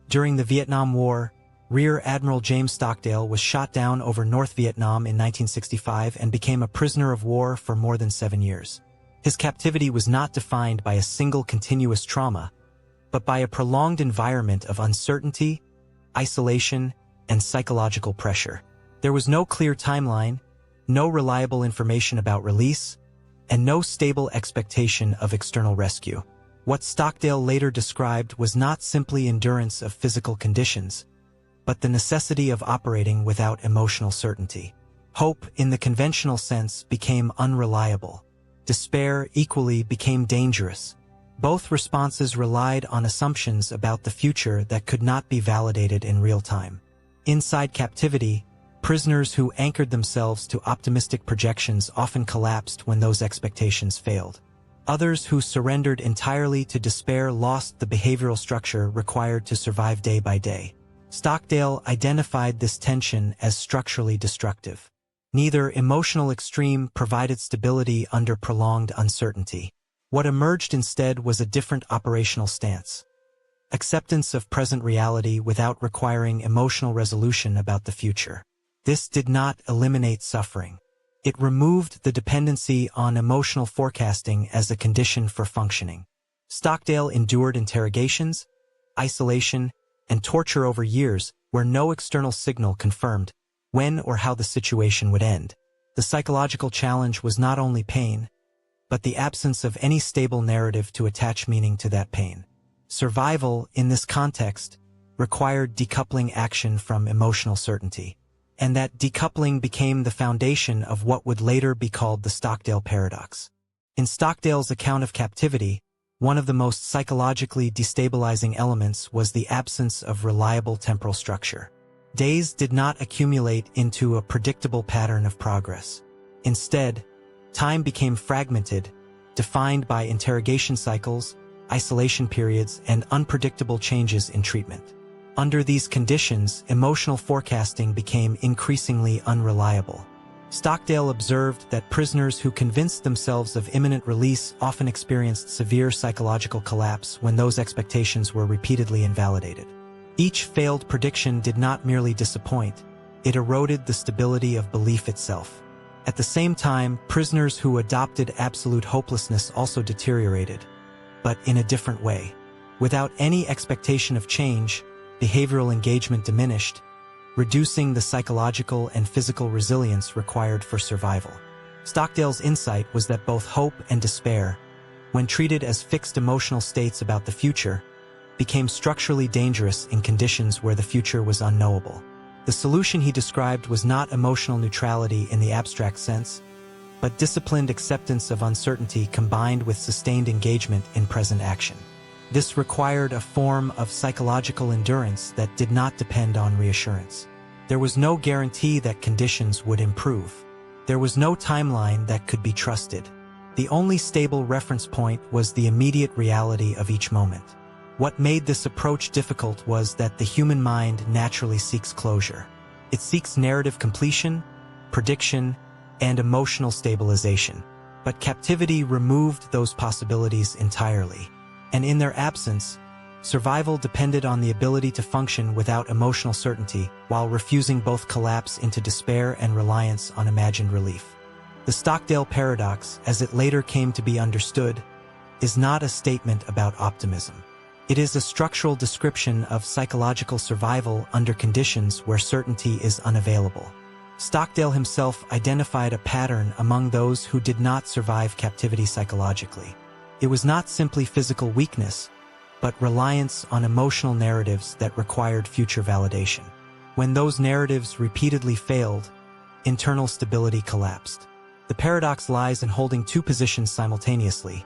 During the Vietnam War, Rear Admiral James Stockdale was shot down over North Vietnam in 1965 and became a prisoner of war for more than 7 years. His captivity was not defined by a single continuous trauma, but by a prolonged environment of uncertainty, isolation, and psychological pressure. There was no clear timeline, no reliable information about release, and no stable expectation of external rescue. What Stockdale later described was not simply endurance of physical conditions, but the necessity of operating without emotional certainty. Hope, in the conventional sense, became unreliable. Despair equally became dangerous. Both responses relied on assumptions about the future that could not be validated in real time. Inside captivity, prisoners who anchored themselves to optimistic projections often collapsed when those expectations failed. Others who surrendered entirely to despair lost the behavioral structure required to survive day by day. Stockdale identified this tension as structurally destructive. Neither emotional extreme provided stability under prolonged uncertainty. What emerged instead was a different operational stance. Acceptance of present reality without requiring emotional resolution about the future. This did not eliminate suffering. It removed the dependency on emotional forecasting as a condition for functioning. Stockdale endured interrogations, isolation, and torture over years where no external signal confirmed when or how the situation would end. The psychological challenge was not only pain, but the absence of any stable narrative to attach meaning to that pain. Survival, in this context, required decoupling action from emotional certainty. And that decoupling became the foundation of what would later be called the Stockdale paradox. In Stockdale's account of captivity, one of the most psychologically destabilizing elements was the absence of reliable temporal structure. Days did not accumulate into a predictable pattern of progress. Instead, time became fragmented, defined by interrogation cycles, isolation periods, and unpredictable changes in treatment. Under these conditions, emotional forecasting became increasingly unreliable. Stockdale observed that prisoners who convinced themselves of imminent release often experienced severe psychological collapse when those expectations were repeatedly invalidated. Each failed prediction did not merely disappoint, it eroded the stability of belief itself. At the same time, prisoners who adopted absolute hopelessness also deteriorated, but in a different way. Without any expectation of change, behavioral engagement diminished, reducing the psychological and physical resilience required for survival. Stockdale's insight was that both hope and despair, when treated as fixed emotional states about the future, became structurally dangerous in conditions where the future was unknowable. The solution he described was not emotional neutrality in the abstract sense, but disciplined acceptance of uncertainty combined with sustained engagement in present action. This required a form of psychological endurance that did not depend on reassurance. There was no guarantee that conditions would improve. There was no timeline that could be trusted. The only stable reference point was the immediate reality of each moment. What made this approach difficult was that the human mind naturally seeks closure. It seeks narrative completion, prediction, and emotional stabilization. But captivity removed those possibilities entirely. And in their absence, survival depended on the ability to function without emotional certainty while refusing both collapse into despair and reliance on imagined relief. The Stockdale paradox, as it later came to be understood, is not a statement about optimism. It is a structural description of psychological survival under conditions where certainty is unavailable. Stockdale himself identified a pattern among those who did not survive captivity psychologically. It was not simply physical weakness, but reliance on emotional narratives that required future validation. When those narratives repeatedly failed, internal stability collapsed. The paradox lies in holding two positions simultaneously: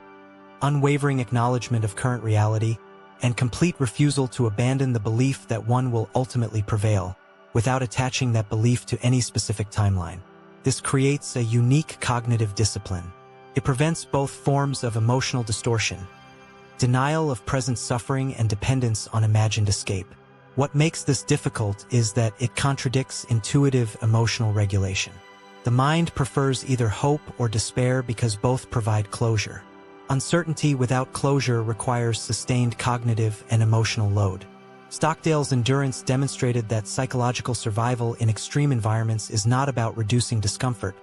unwavering acknowledgement of current reality and complete refusal to abandon the belief that one will ultimately prevail, without attaching that belief to any specific timeline. This creates a unique cognitive discipline. It prevents both forms of emotional distortion, denial of present suffering and dependence on imagined escape. What makes this difficult is that it contradicts intuitive emotional regulation. The mind prefers either hope or despair because both provide closure. Uncertainty without closure requires sustained cognitive and emotional load. Stockdale's endurance demonstrated that psychological survival in extreme environments is not about reducing discomfort,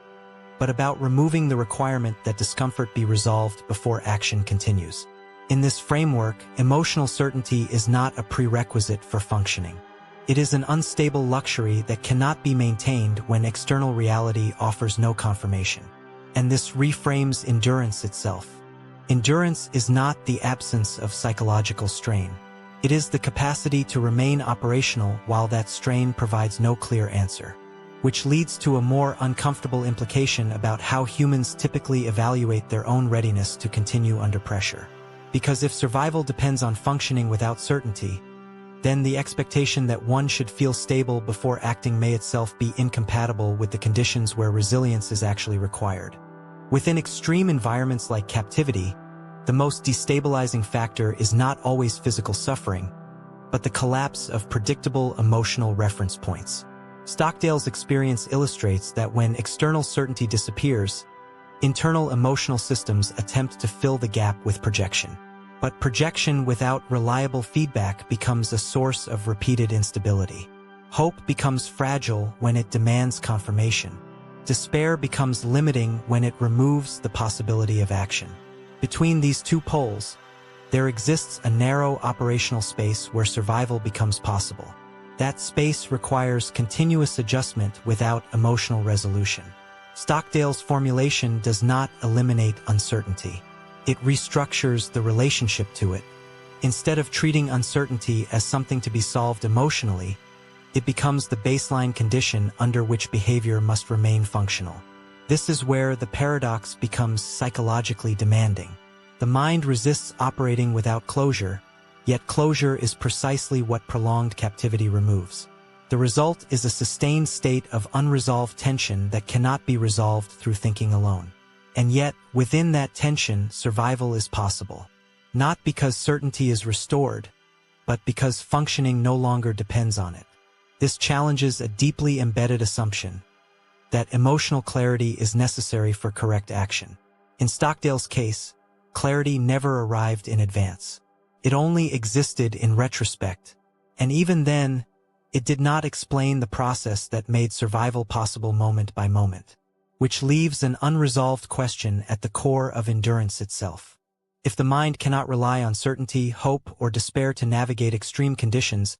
but about removing the requirement that discomfort be resolved before action continues. In this framework, emotional certainty is not a prerequisite for functioning. It is an unstable luxury that cannot be maintained when external reality offers no confirmation. And this reframes endurance itself. Endurance is not the absence of psychological strain. It is the capacity to remain operational while that strain provides no clear answer. Which leads to a more uncomfortable implication about how humans typically evaluate their own readiness to continue under pressure. Because if survival depends on functioning without certainty, then the expectation that one should feel stable before acting may itself be incompatible with the conditions where resilience is actually required. Within extreme environments like captivity, the most destabilizing factor is not always physical suffering, but the collapse of predictable emotional reference points. Stockdale's experience illustrates that when external certainty disappears, internal emotional systems attempt to fill the gap with projection. But projection without reliable feedback becomes a source of repeated instability. Hope becomes fragile when it demands confirmation. Despair becomes limiting when it removes the possibility of action. Between these two poles, there exists a narrow operational space where survival becomes possible. That space requires continuous adjustment without emotional resolution. Stockdale's formulation does not eliminate uncertainty. It restructures the relationship to it. Instead of treating uncertainty as something to be solved emotionally, it becomes the baseline condition under which behavior must remain functional. This is where the paradox becomes psychologically demanding. The mind resists operating without closure, yet closure is precisely what prolonged captivity removes. The result is a sustained state of unresolved tension that cannot be resolved through thinking alone. And yet, within that tension, survival is possible. Not because certainty is restored, but because functioning no longer depends on it. This challenges a deeply embedded assumption that emotional clarity is necessary for correct action. In Stockdale's case, clarity never arrived in advance. It only existed in retrospect, and even then, It did not explain the process that made survival possible moment by moment, which leaves an unresolved question at the core of endurance itself. If the mind cannot rely on certainty, hope, or despair to navigate extreme conditions,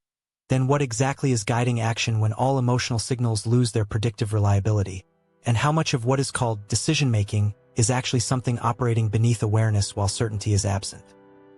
then what exactly is guiding action when all emotional signals lose their predictive reliability? And how much of what is called decision-making is actually something operating beneath awareness while certainty is absent?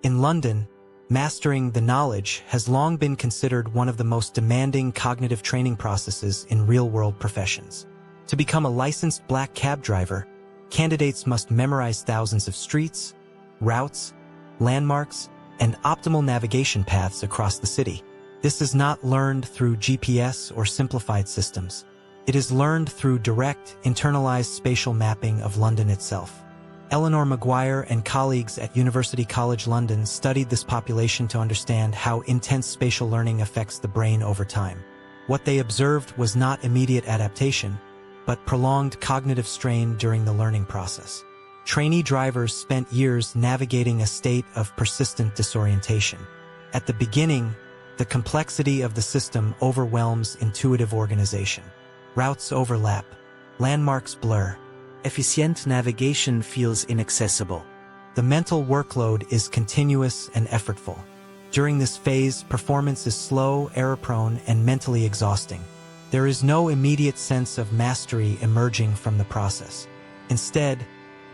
In London, mastering the knowledge has long been considered one of the most demanding cognitive training processes in real-world professions. To become a licensed black cab driver, candidates must memorize thousands of streets, routes, landmarks, and optimal navigation paths across the city. This is not learned through GPS or simplified systems. It is learned through direct, internalized spatial mapping of London itself. Eleanor Maguire and colleagues at University College London studied this population to understand how intense spatial learning affects the brain over time. What they observed was not immediate adaptation, but prolonged cognitive strain during the learning process. Trainee drivers spent years navigating a state of persistent disorientation. At the beginning, the complexity of the system overwhelms intuitive organization. Routes overlap, landmarks blur. Efficient navigation feels inaccessible. The mental workload is continuous and effortful. During this phase, performance is slow, error-prone, and mentally exhausting. There is no immediate sense of mastery emerging from the process. Instead,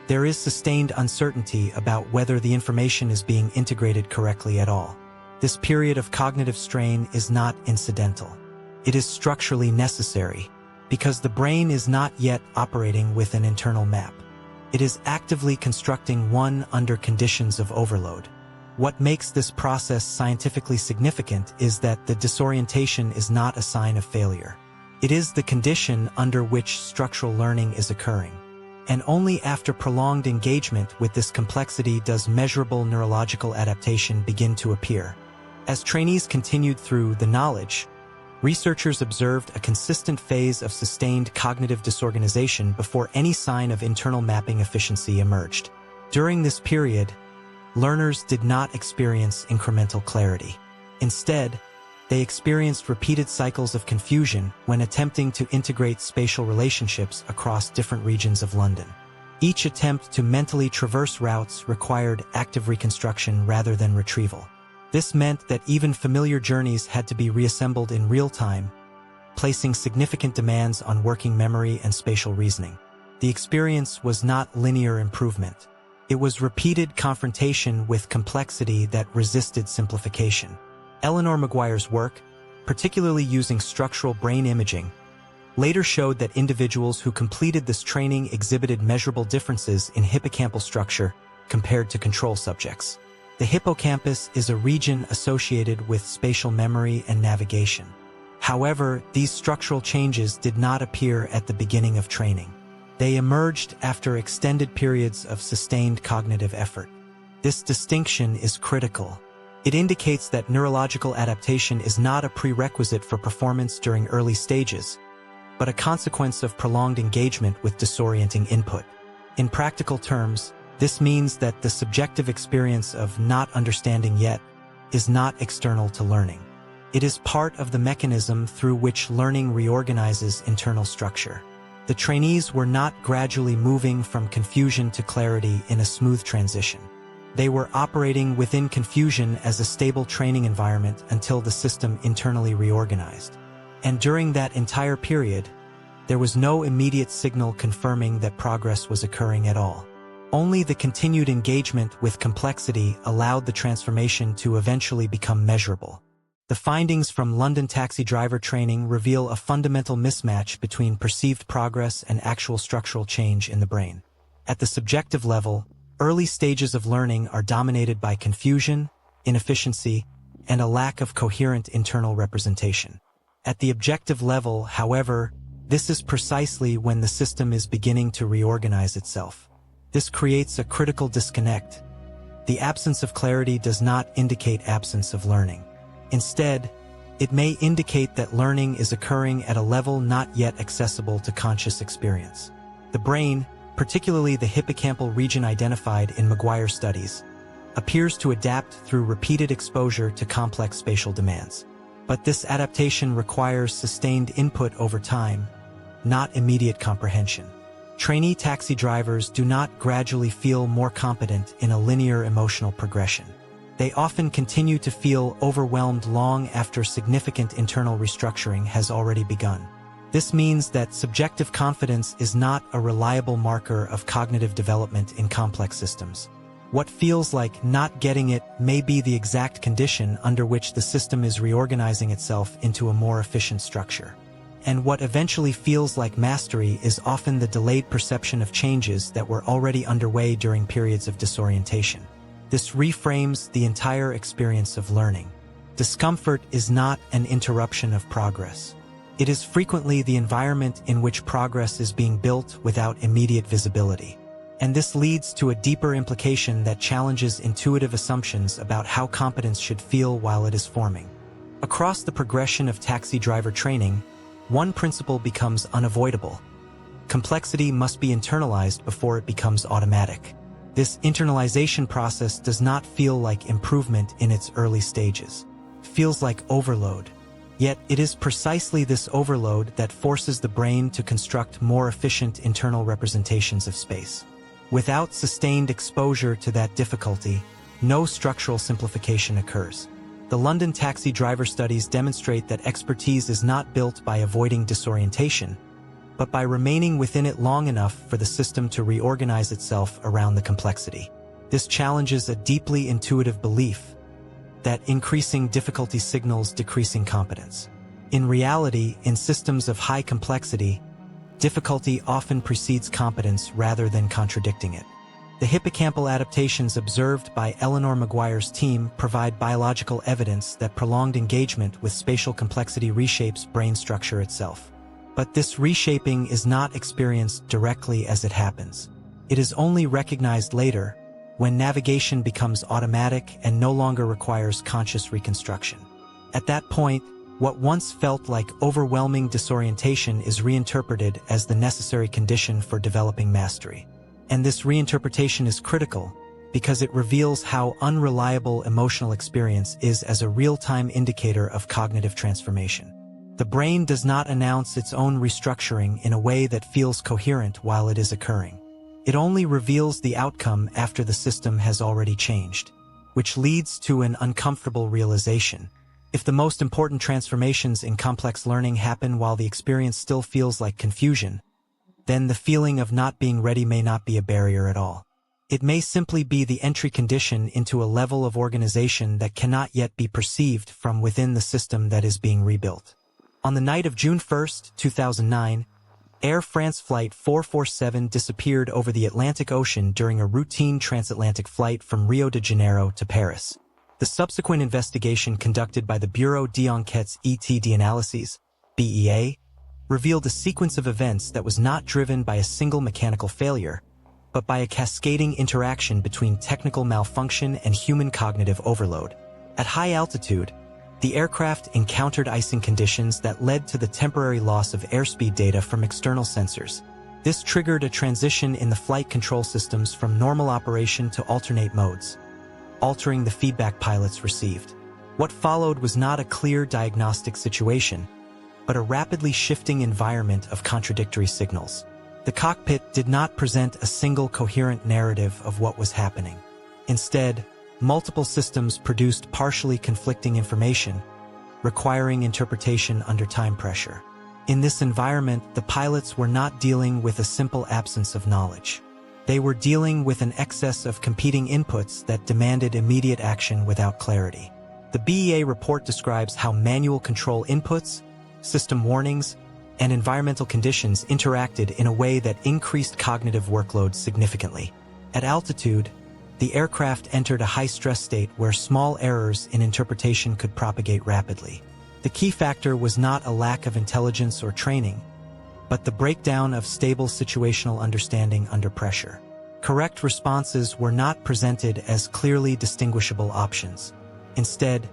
there is sustained uncertainty about whether the information is being integrated correctly at all. This period of cognitive strain is not incidental. It is structurally necessary, because the brain is not yet operating with an internal map. It is actively constructing one under conditions of overload. What makes this process scientifically significant is that the disorientation is not a sign of failure. It is the condition under which structural learning is occurring. And only after prolonged engagement with this complexity does measurable neurological adaptation begin to appear. As trainees continued through the knowledge, researchers observed a consistent phase of sustained cognitive disorganization before any sign of internal mapping efficiency emerged. During this period, learners did not experience incremental clarity. Instead, they experienced repeated cycles of confusion when attempting to integrate spatial relationships across different regions of London. Each attempt to mentally traverse routes required active reconstruction rather than retrieval. This meant that even familiar journeys had to be reassembled in real time, placing significant demands on working memory and spatial reasoning. The experience was not linear improvement. It was repeated confrontation with complexity that resisted simplification. Eleanor Maguire's work, particularly using structural brain imaging, later showed that individuals who completed this training exhibited measurable differences in hippocampal structure compared to control subjects. The hippocampus is a region associated with spatial memory and navigation. However, these structural changes did not appear at the beginning of training. They emerged after extended periods of sustained cognitive effort. This distinction is critical. It indicates that neurological adaptation is not a prerequisite for performance during early stages, but a consequence of prolonged engagement with disorienting input. In practical terms, this means that the subjective experience of not understanding yet is not external to learning. It is part of the mechanism through which learning reorganizes internal structure. The trainees were not gradually moving from confusion to clarity in a smooth transition. They were operating within confusion as a stable training environment until the system internally reorganized. And during that entire period, there was no immediate signal confirming that progress was occurring at all. Only the continued engagement with complexity allowed the transformation to eventually become measurable. The findings from London taxi driver training reveal a fundamental mismatch between perceived progress and actual structural change in the brain. At the subjective level, early stages of learning are dominated by confusion, inefficiency, and a lack of coherent internal representation. At the objective level, however, this is precisely when the system is beginning to reorganize itself. This creates a critical disconnect. The absence of clarity does not indicate absence of learning. Instead, it may indicate that learning is occurring at a level not yet accessible to conscious experience. The brain, particularly the hippocampal region identified in Maguire's studies, appears to adapt through repeated exposure to complex spatial demands. But this adaptation requires sustained input over time, not immediate comprehension. Trainee taxi drivers do not gradually feel more competent in a linear emotional progression. They often continue to feel overwhelmed long after significant internal restructuring has already begun. This means that subjective confidence is not a reliable marker of cognitive development in complex systems. What feels like not getting it may be the exact condition under which the system is reorganizing itself into a more efficient structure. And what eventually feels like mastery is often the delayed perception of changes that were already underway during periods of disorientation. This reframes the entire experience of learning. Discomfort is not an interruption of progress. It is frequently the environment in which progress is being built without immediate visibility. And this leads to a deeper implication that challenges intuitive assumptions about how competence should feel while it is forming. Across the progression of taxi driver training, one principle becomes unavoidable. Complexity must be internalized before it becomes automatic. This internalization process does not feel like improvement in its early stages. It feels like overload. Yet it is precisely this overload that forces the brain to construct more efficient internal representations of space. Without sustained exposure to that difficulty, no structural simplification occurs. The London taxi driver studies demonstrate that expertise is not built by avoiding disorientation, but by remaining within it long enough for the system to reorganize itself around the complexity. This challenges a deeply intuitive belief that increasing difficulty signals decreasing competence. In reality, in systems of high complexity, difficulty often precedes competence rather than contradicting it. The hippocampal adaptations observed by Eleanor Maguire's team provide biological evidence that prolonged engagement with spatial complexity reshapes brain structure itself. But this reshaping is not experienced directly as it happens. It is only recognized later, when navigation becomes automatic and no longer requires conscious reconstruction. At that point, what once felt like overwhelming disorientation is reinterpreted as the necessary condition for developing mastery. And this reinterpretation is critical because it reveals how unreliable emotional experience is as a real-time indicator of cognitive transformation. The brain does not announce its own restructuring in a way that feels coherent while it is occurring. It only reveals the outcome after the system has already changed, which leads to an uncomfortable realization. If the most important transformations in complex learning happen while the experience still feels like confusion, then the feeling of not being ready may not be a barrier at all. It may simply be the entry condition into a level of organization that cannot yet be perceived from within the system that is being rebuilt. On the night of June 1, 2009, Air France Flight 447 disappeared over the Atlantic Ocean during a routine transatlantic flight from Rio de Janeiro to Paris. The subsequent investigation conducted by the Bureau d'Enquêtes et d'Analyses, BEA, revealed a sequence of events that was not driven by a single mechanical failure, but by a cascading interaction between technical malfunction and human cognitive overload. At high altitude, the aircraft encountered icing conditions that led to the temporary loss of airspeed data from external sensors. This triggered a transition in the flight control systems from normal operation to alternate modes, altering the feedback pilots received. What followed was not a clear diagnostic situation, but a rapidly shifting environment of contradictory signals. The cockpit did not present a single coherent narrative of what was happening. Instead, multiple systems produced partially conflicting information, requiring interpretation under time pressure. In this environment, the pilots were not dealing with a simple absence of knowledge. They were dealing with an excess of competing inputs that demanded immediate action without clarity. The BEA report describes how manual control inputs, system warnings, and environmental conditions interacted in a way that increased cognitive workload significantly. At altitude, the aircraft entered a high-stress state where small errors in interpretation could propagate rapidly. The key factor was not a lack of intelligence or training, but the breakdown of stable situational understanding under pressure. Correct responses were not presented as clearly distinguishable options. Instead,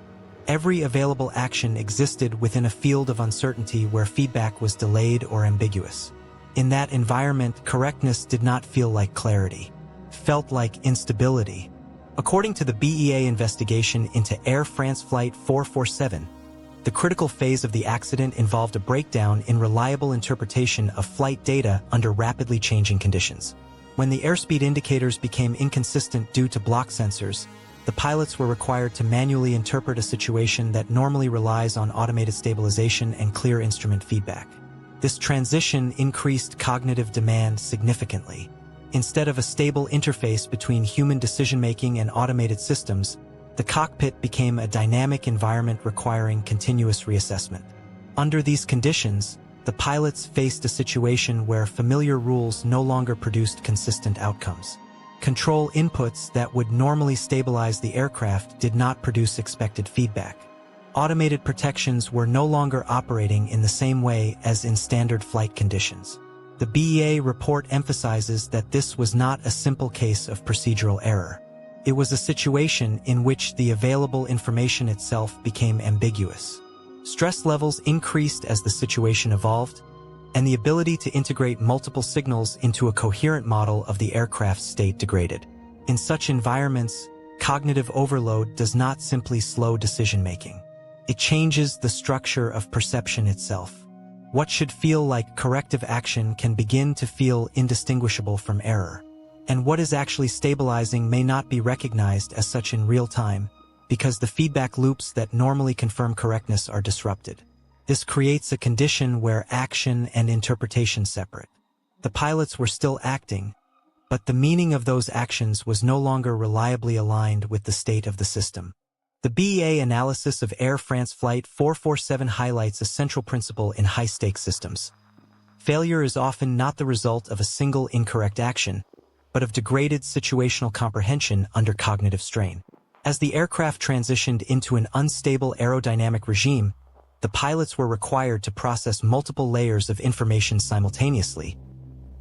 every available action existed within a field of uncertainty where feedback was delayed or ambiguous. In that environment, correctness did not feel like clarity. It felt like instability. According to the BEA investigation into Air France Flight 447, The critical phase of the accident involved a breakdown in reliable interpretation of flight data under rapidly changing conditions. When the airspeed indicators became inconsistent due to block sensors, the pilots were required to manually interpret a situation that normally relies on automated stabilization and clear instrument feedback. This transition increased cognitive demand significantly. Instead of a stable interface between human decision-making and automated systems, the cockpit became a dynamic environment requiring continuous reassessment. Under these conditions, the pilots faced a situation where familiar rules no longer produced consistent outcomes. Control inputs that would normally stabilize the aircraft did not produce expected feedback. Automated protections were no longer operating in the same way as in standard flight conditions. The BEA report emphasizes that this was not a simple case of procedural error. It was a situation in which the available information itself became ambiguous. Stress levels increased as the situation evolved, and the ability to integrate multiple signals into a coherent model of the aircraft's state degraded. In such environments, cognitive overload does not simply slow decision-making. It changes the structure of perception itself. What should feel like corrective action can begin to feel indistinguishable from error. And what is actually stabilizing may not be recognized as such in real time, because the feedback loops that normally confirm correctness are disrupted. This creates a condition where action and interpretation separate. The pilots were still acting, but the meaning of those actions was no longer reliably aligned with the state of the system. The BEA analysis of Air France Flight 447 highlights a central principle in high-stakes systems. Failure is often not the result of a single incorrect action, but of degraded situational comprehension under cognitive strain. As the aircraft transitioned into an unstable aerodynamic regime, the pilots were required to process multiple layers of information simultaneously: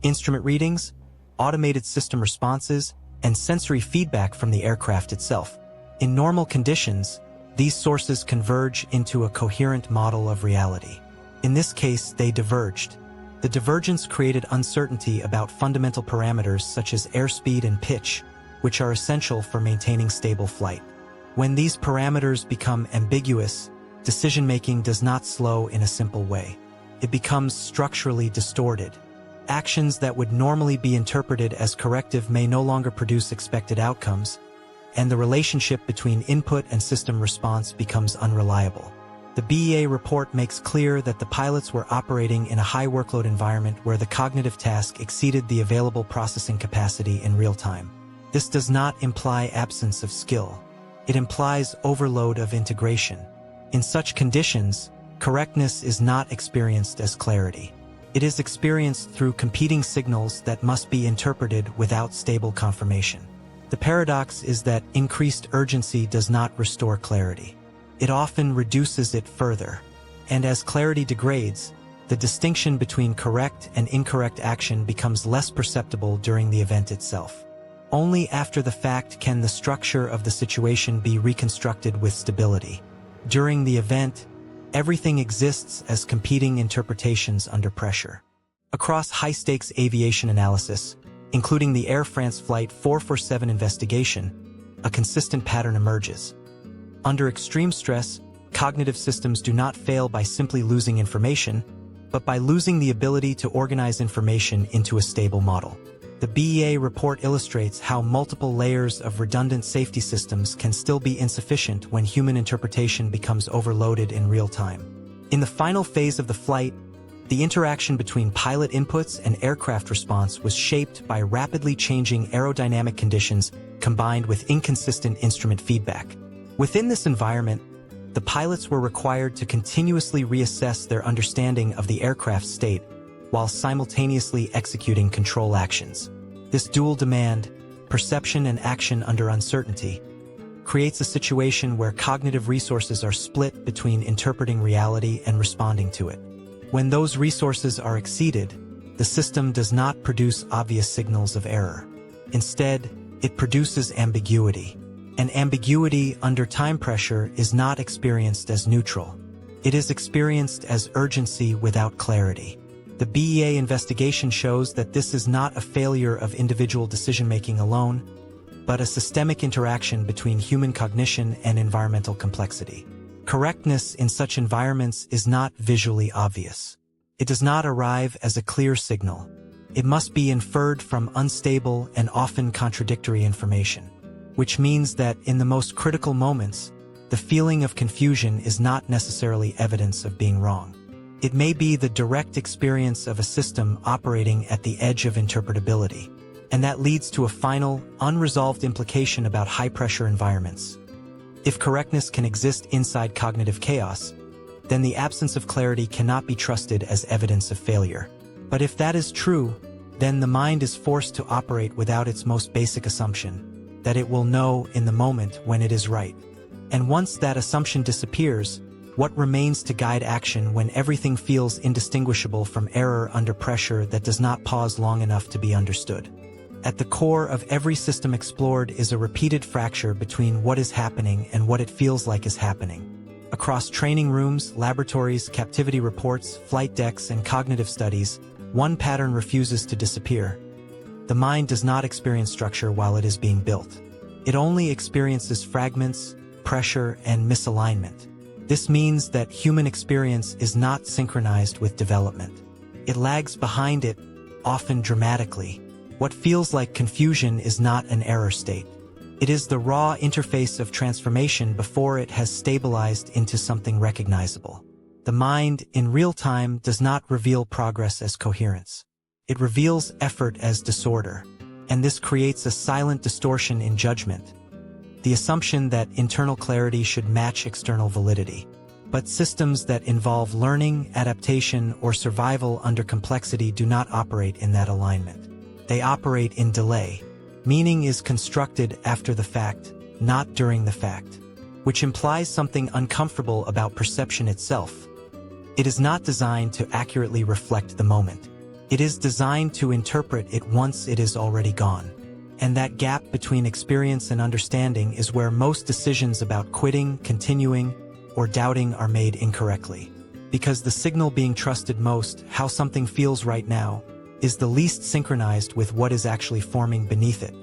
instrument readings, automated system responses, and sensory feedback from the aircraft itself. In normal conditions, these sources converge into a coherent model of reality. In this case, they diverged. The divergence created uncertainty about fundamental parameters such as airspeed and pitch, which are essential for maintaining stable flight. When these parameters become ambiguous, decision-making does not slow in a simple way. It becomes structurally distorted. Actions that would normally be interpreted as corrective may no longer produce expected outcomes, and the relationship between input and system response becomes unreliable. The BEA report makes clear that the pilots were operating in a high-workload environment where the cognitive task exceeded the available processing capacity in real time. This does not imply absence of skill. It implies overload of integration. In such conditions, correctness is not experienced as clarity. It is experienced through competing signals that must be interpreted without stable confirmation. The paradox is that increased urgency does not restore clarity. It often reduces it further. And as clarity degrades, the distinction between correct and incorrect action becomes less perceptible during the event itself. Only after the fact can the structure of the situation be reconstructed with stability. During the event, everything exists as competing interpretations under pressure. Across high-stakes aviation analysis, including the Air France Flight 447 investigation, a consistent pattern emerges. Under extreme stress, cognitive systems do not fail by simply losing information, but by losing the ability to organize information into a stable model. The BEA report illustrates how multiple layers of redundant safety systems can still be insufficient when human interpretation becomes overloaded in real time. In the final phase of the flight, the interaction between pilot inputs and aircraft response was shaped by rapidly changing aerodynamic conditions combined with inconsistent instrument feedback. Within this environment, the pilots were required to continuously reassess their understanding of the aircraft's state while simultaneously executing control actions. This dual demand, perception and action under uncertainty, creates a situation where cognitive resources are split between interpreting reality and responding to it. When those resources are exceeded, the system does not produce obvious signals of error. Instead, it produces ambiguity. And ambiguity under time pressure is not experienced as neutral. It is experienced as urgency without clarity. The BEA investigation shows that this is not a failure of individual decision-making alone, but a systemic interaction between human cognition and environmental complexity. Correctness in such environments is not visually obvious. It does not arrive as a clear signal. It must be inferred from unstable and often contradictory information, which means that in the most critical moments, the feeling of confusion is not necessarily evidence of being wrong. It may be the direct experience of a system operating at the edge of interpretability, and that leads to a final, unresolved implication about high-pressure environments. If correctness can exist inside cognitive chaos, then the absence of clarity cannot be trusted as evidence of failure. But if that is true, then the mind is forced to operate without its most basic assumption, that it will know in the moment when it is right. And once that assumption disappears, what remains to guide action when everything feels indistinguishable from error under pressure that does not pause long enough to be understood? At the core of every system explored is a repeated fracture between what is happening and what it feels like is happening. Across training rooms, laboratories, captivity reports, flight decks, and cognitive studies, one pattern refuses to disappear. The mind does not experience structure while it is being built. It only experiences fragments, pressure, and misalignment. This means that human experience is not synchronized with development. It lags behind it, often dramatically. What feels like confusion is not an error state. It is the raw interface of transformation before it has stabilized into something recognizable. The mind, in real time, does not reveal progress as coherence. It reveals effort as disorder, and this creates a silent distortion in judgment, the assumption that internal clarity should match external validity. But systems that involve learning, adaptation, or survival under complexity do not operate in that alignment. They operate in delay. Meaning is constructed after the fact, not during the fact, which implies something uncomfortable about perception itself. It is not designed to accurately reflect the moment. It is designed to interpret it once it is already gone. And that gap between experience and understanding is where most decisions about quitting, continuing, or doubting are made incorrectly. Because the signal being trusted most, how something feels right now, is the least synchronized with what is actually forming beneath it.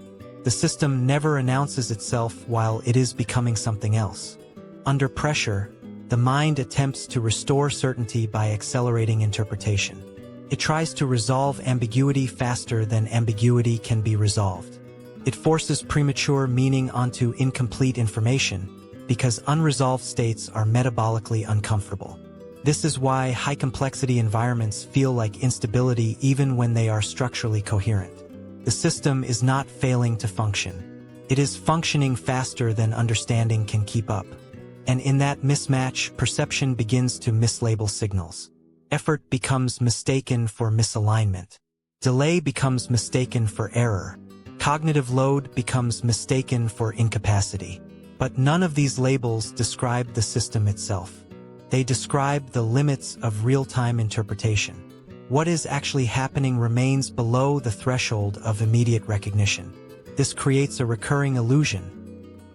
The system never announces itself while it is becoming something else. Under pressure, the mind attempts to restore certainty by accelerating interpretation. It tries to resolve ambiguity faster than ambiguity can be resolved. It forces premature meaning onto incomplete information because unresolved states are metabolically uncomfortable. This is why high-complexity environments feel like instability even when they are structurally coherent. The system is not failing to function. It is functioning faster than understanding can keep up. And in that mismatch, perception begins to mislabel signals. Effort becomes mistaken for misalignment. Delay becomes mistaken for error. Cognitive load becomes mistaken for incapacity. But none of these labels describe the system itself. They describe the limits of real-time interpretation. What is actually happening remains below the threshold of immediate recognition. This creates a recurring illusion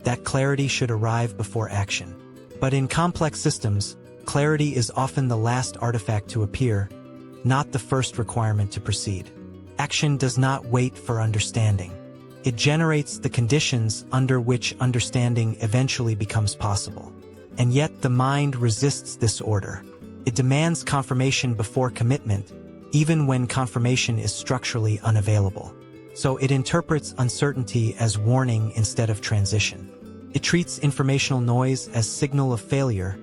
that clarity should arrive before action. But in complex systems, clarity is often the last artifact to appear, not the first requirement to proceed. Action does not wait for understanding. It generates the conditions under which understanding eventually becomes possible. And yet the mind resists this order. It demands confirmation before commitment, even when confirmation is structurally unavailable. So it interprets uncertainty as warning instead of transition. It treats informational noise as signal of failure,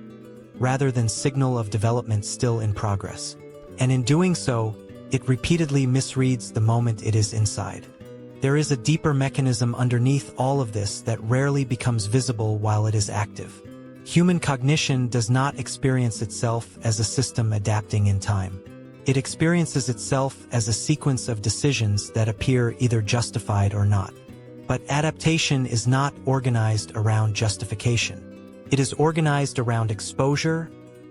rather than signal of development still in progress. And in doing so, it repeatedly misreads the moment it is inside. There is a deeper mechanism underneath all of this that rarely becomes visible while it is active. Human cognition does not experience itself as a system adapting in time. It experiences itself as a sequence of decisions that appear either justified or not. But adaptation is not organized around justification. It is organized around exposure,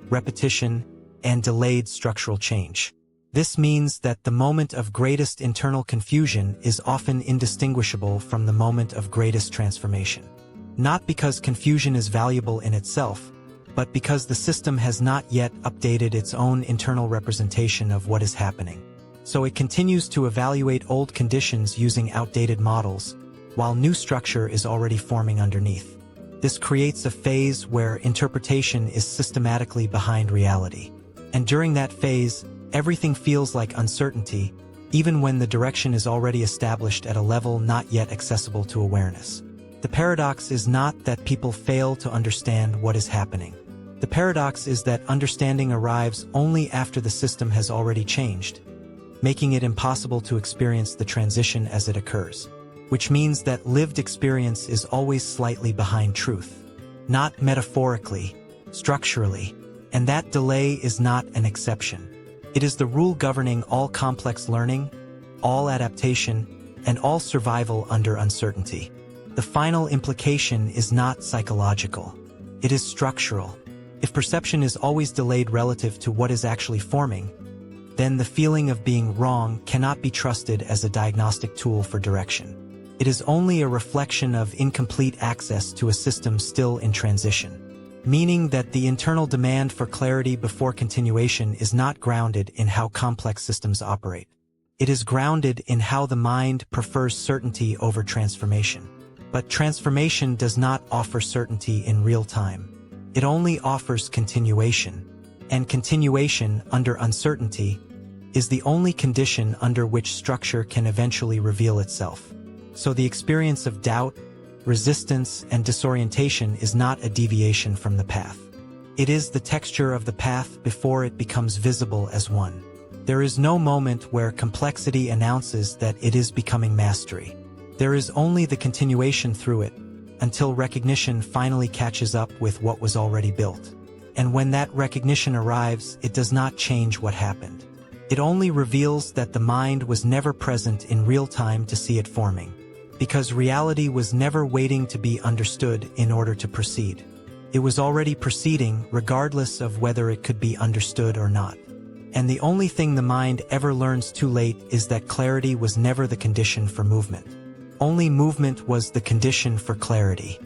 repetition, and delayed structural change. This means that the moment of greatest internal confusion is often indistinguishable from the moment of greatest transformation. Not because confusion is valuable in itself, but because the system has not yet updated its own internal representation of what is happening. So it continues to evaluate old conditions using outdated models, while new structure is already forming underneath. This creates a phase where interpretation is systematically behind reality. And during that phase, everything feels like uncertainty, even when the direction is already established at a level not yet accessible to awareness. The paradox is not that people fail to understand what is happening. The paradox is that understanding arrives only after the system has already changed, making it impossible to experience the transition as it occurs. Which means that lived experience is always slightly behind truth. Not metaphorically, structurally, and that delay is not an exception. It is the rule governing all complex learning, all adaptation, and all survival under uncertainty. The final implication is not psychological. It is structural. If perception is always delayed relative to what is actually forming, then the feeling of being wrong cannot be trusted as a diagnostic tool for direction. It is only a reflection of incomplete access to a system still in transition. Meaning that the internal demand for clarity before continuation is not grounded in how complex systems operate. It is grounded in how the mind prefers certainty over transformation. But transformation does not offer certainty in real time. It only offers continuation. And continuation under uncertainty is the only condition under which structure can eventually reveal itself. So the experience of doubt, resistance, and disorientation is not a deviation from the path. It is the texture of the path before it becomes visible as one. There is no moment where complexity announces that it is becoming mastery. There is only the continuation through it, until recognition finally catches up with what was already built. And when that recognition arrives, it does not change what happened. It only reveals that the mind was never present in real time to see it forming. Because reality was never waiting to be understood in order to proceed. It was already proceeding regardless of whether it could be understood or not. And the only thing the mind ever learns too late is that clarity was never the condition for movement. Only movement was the condition for clarity.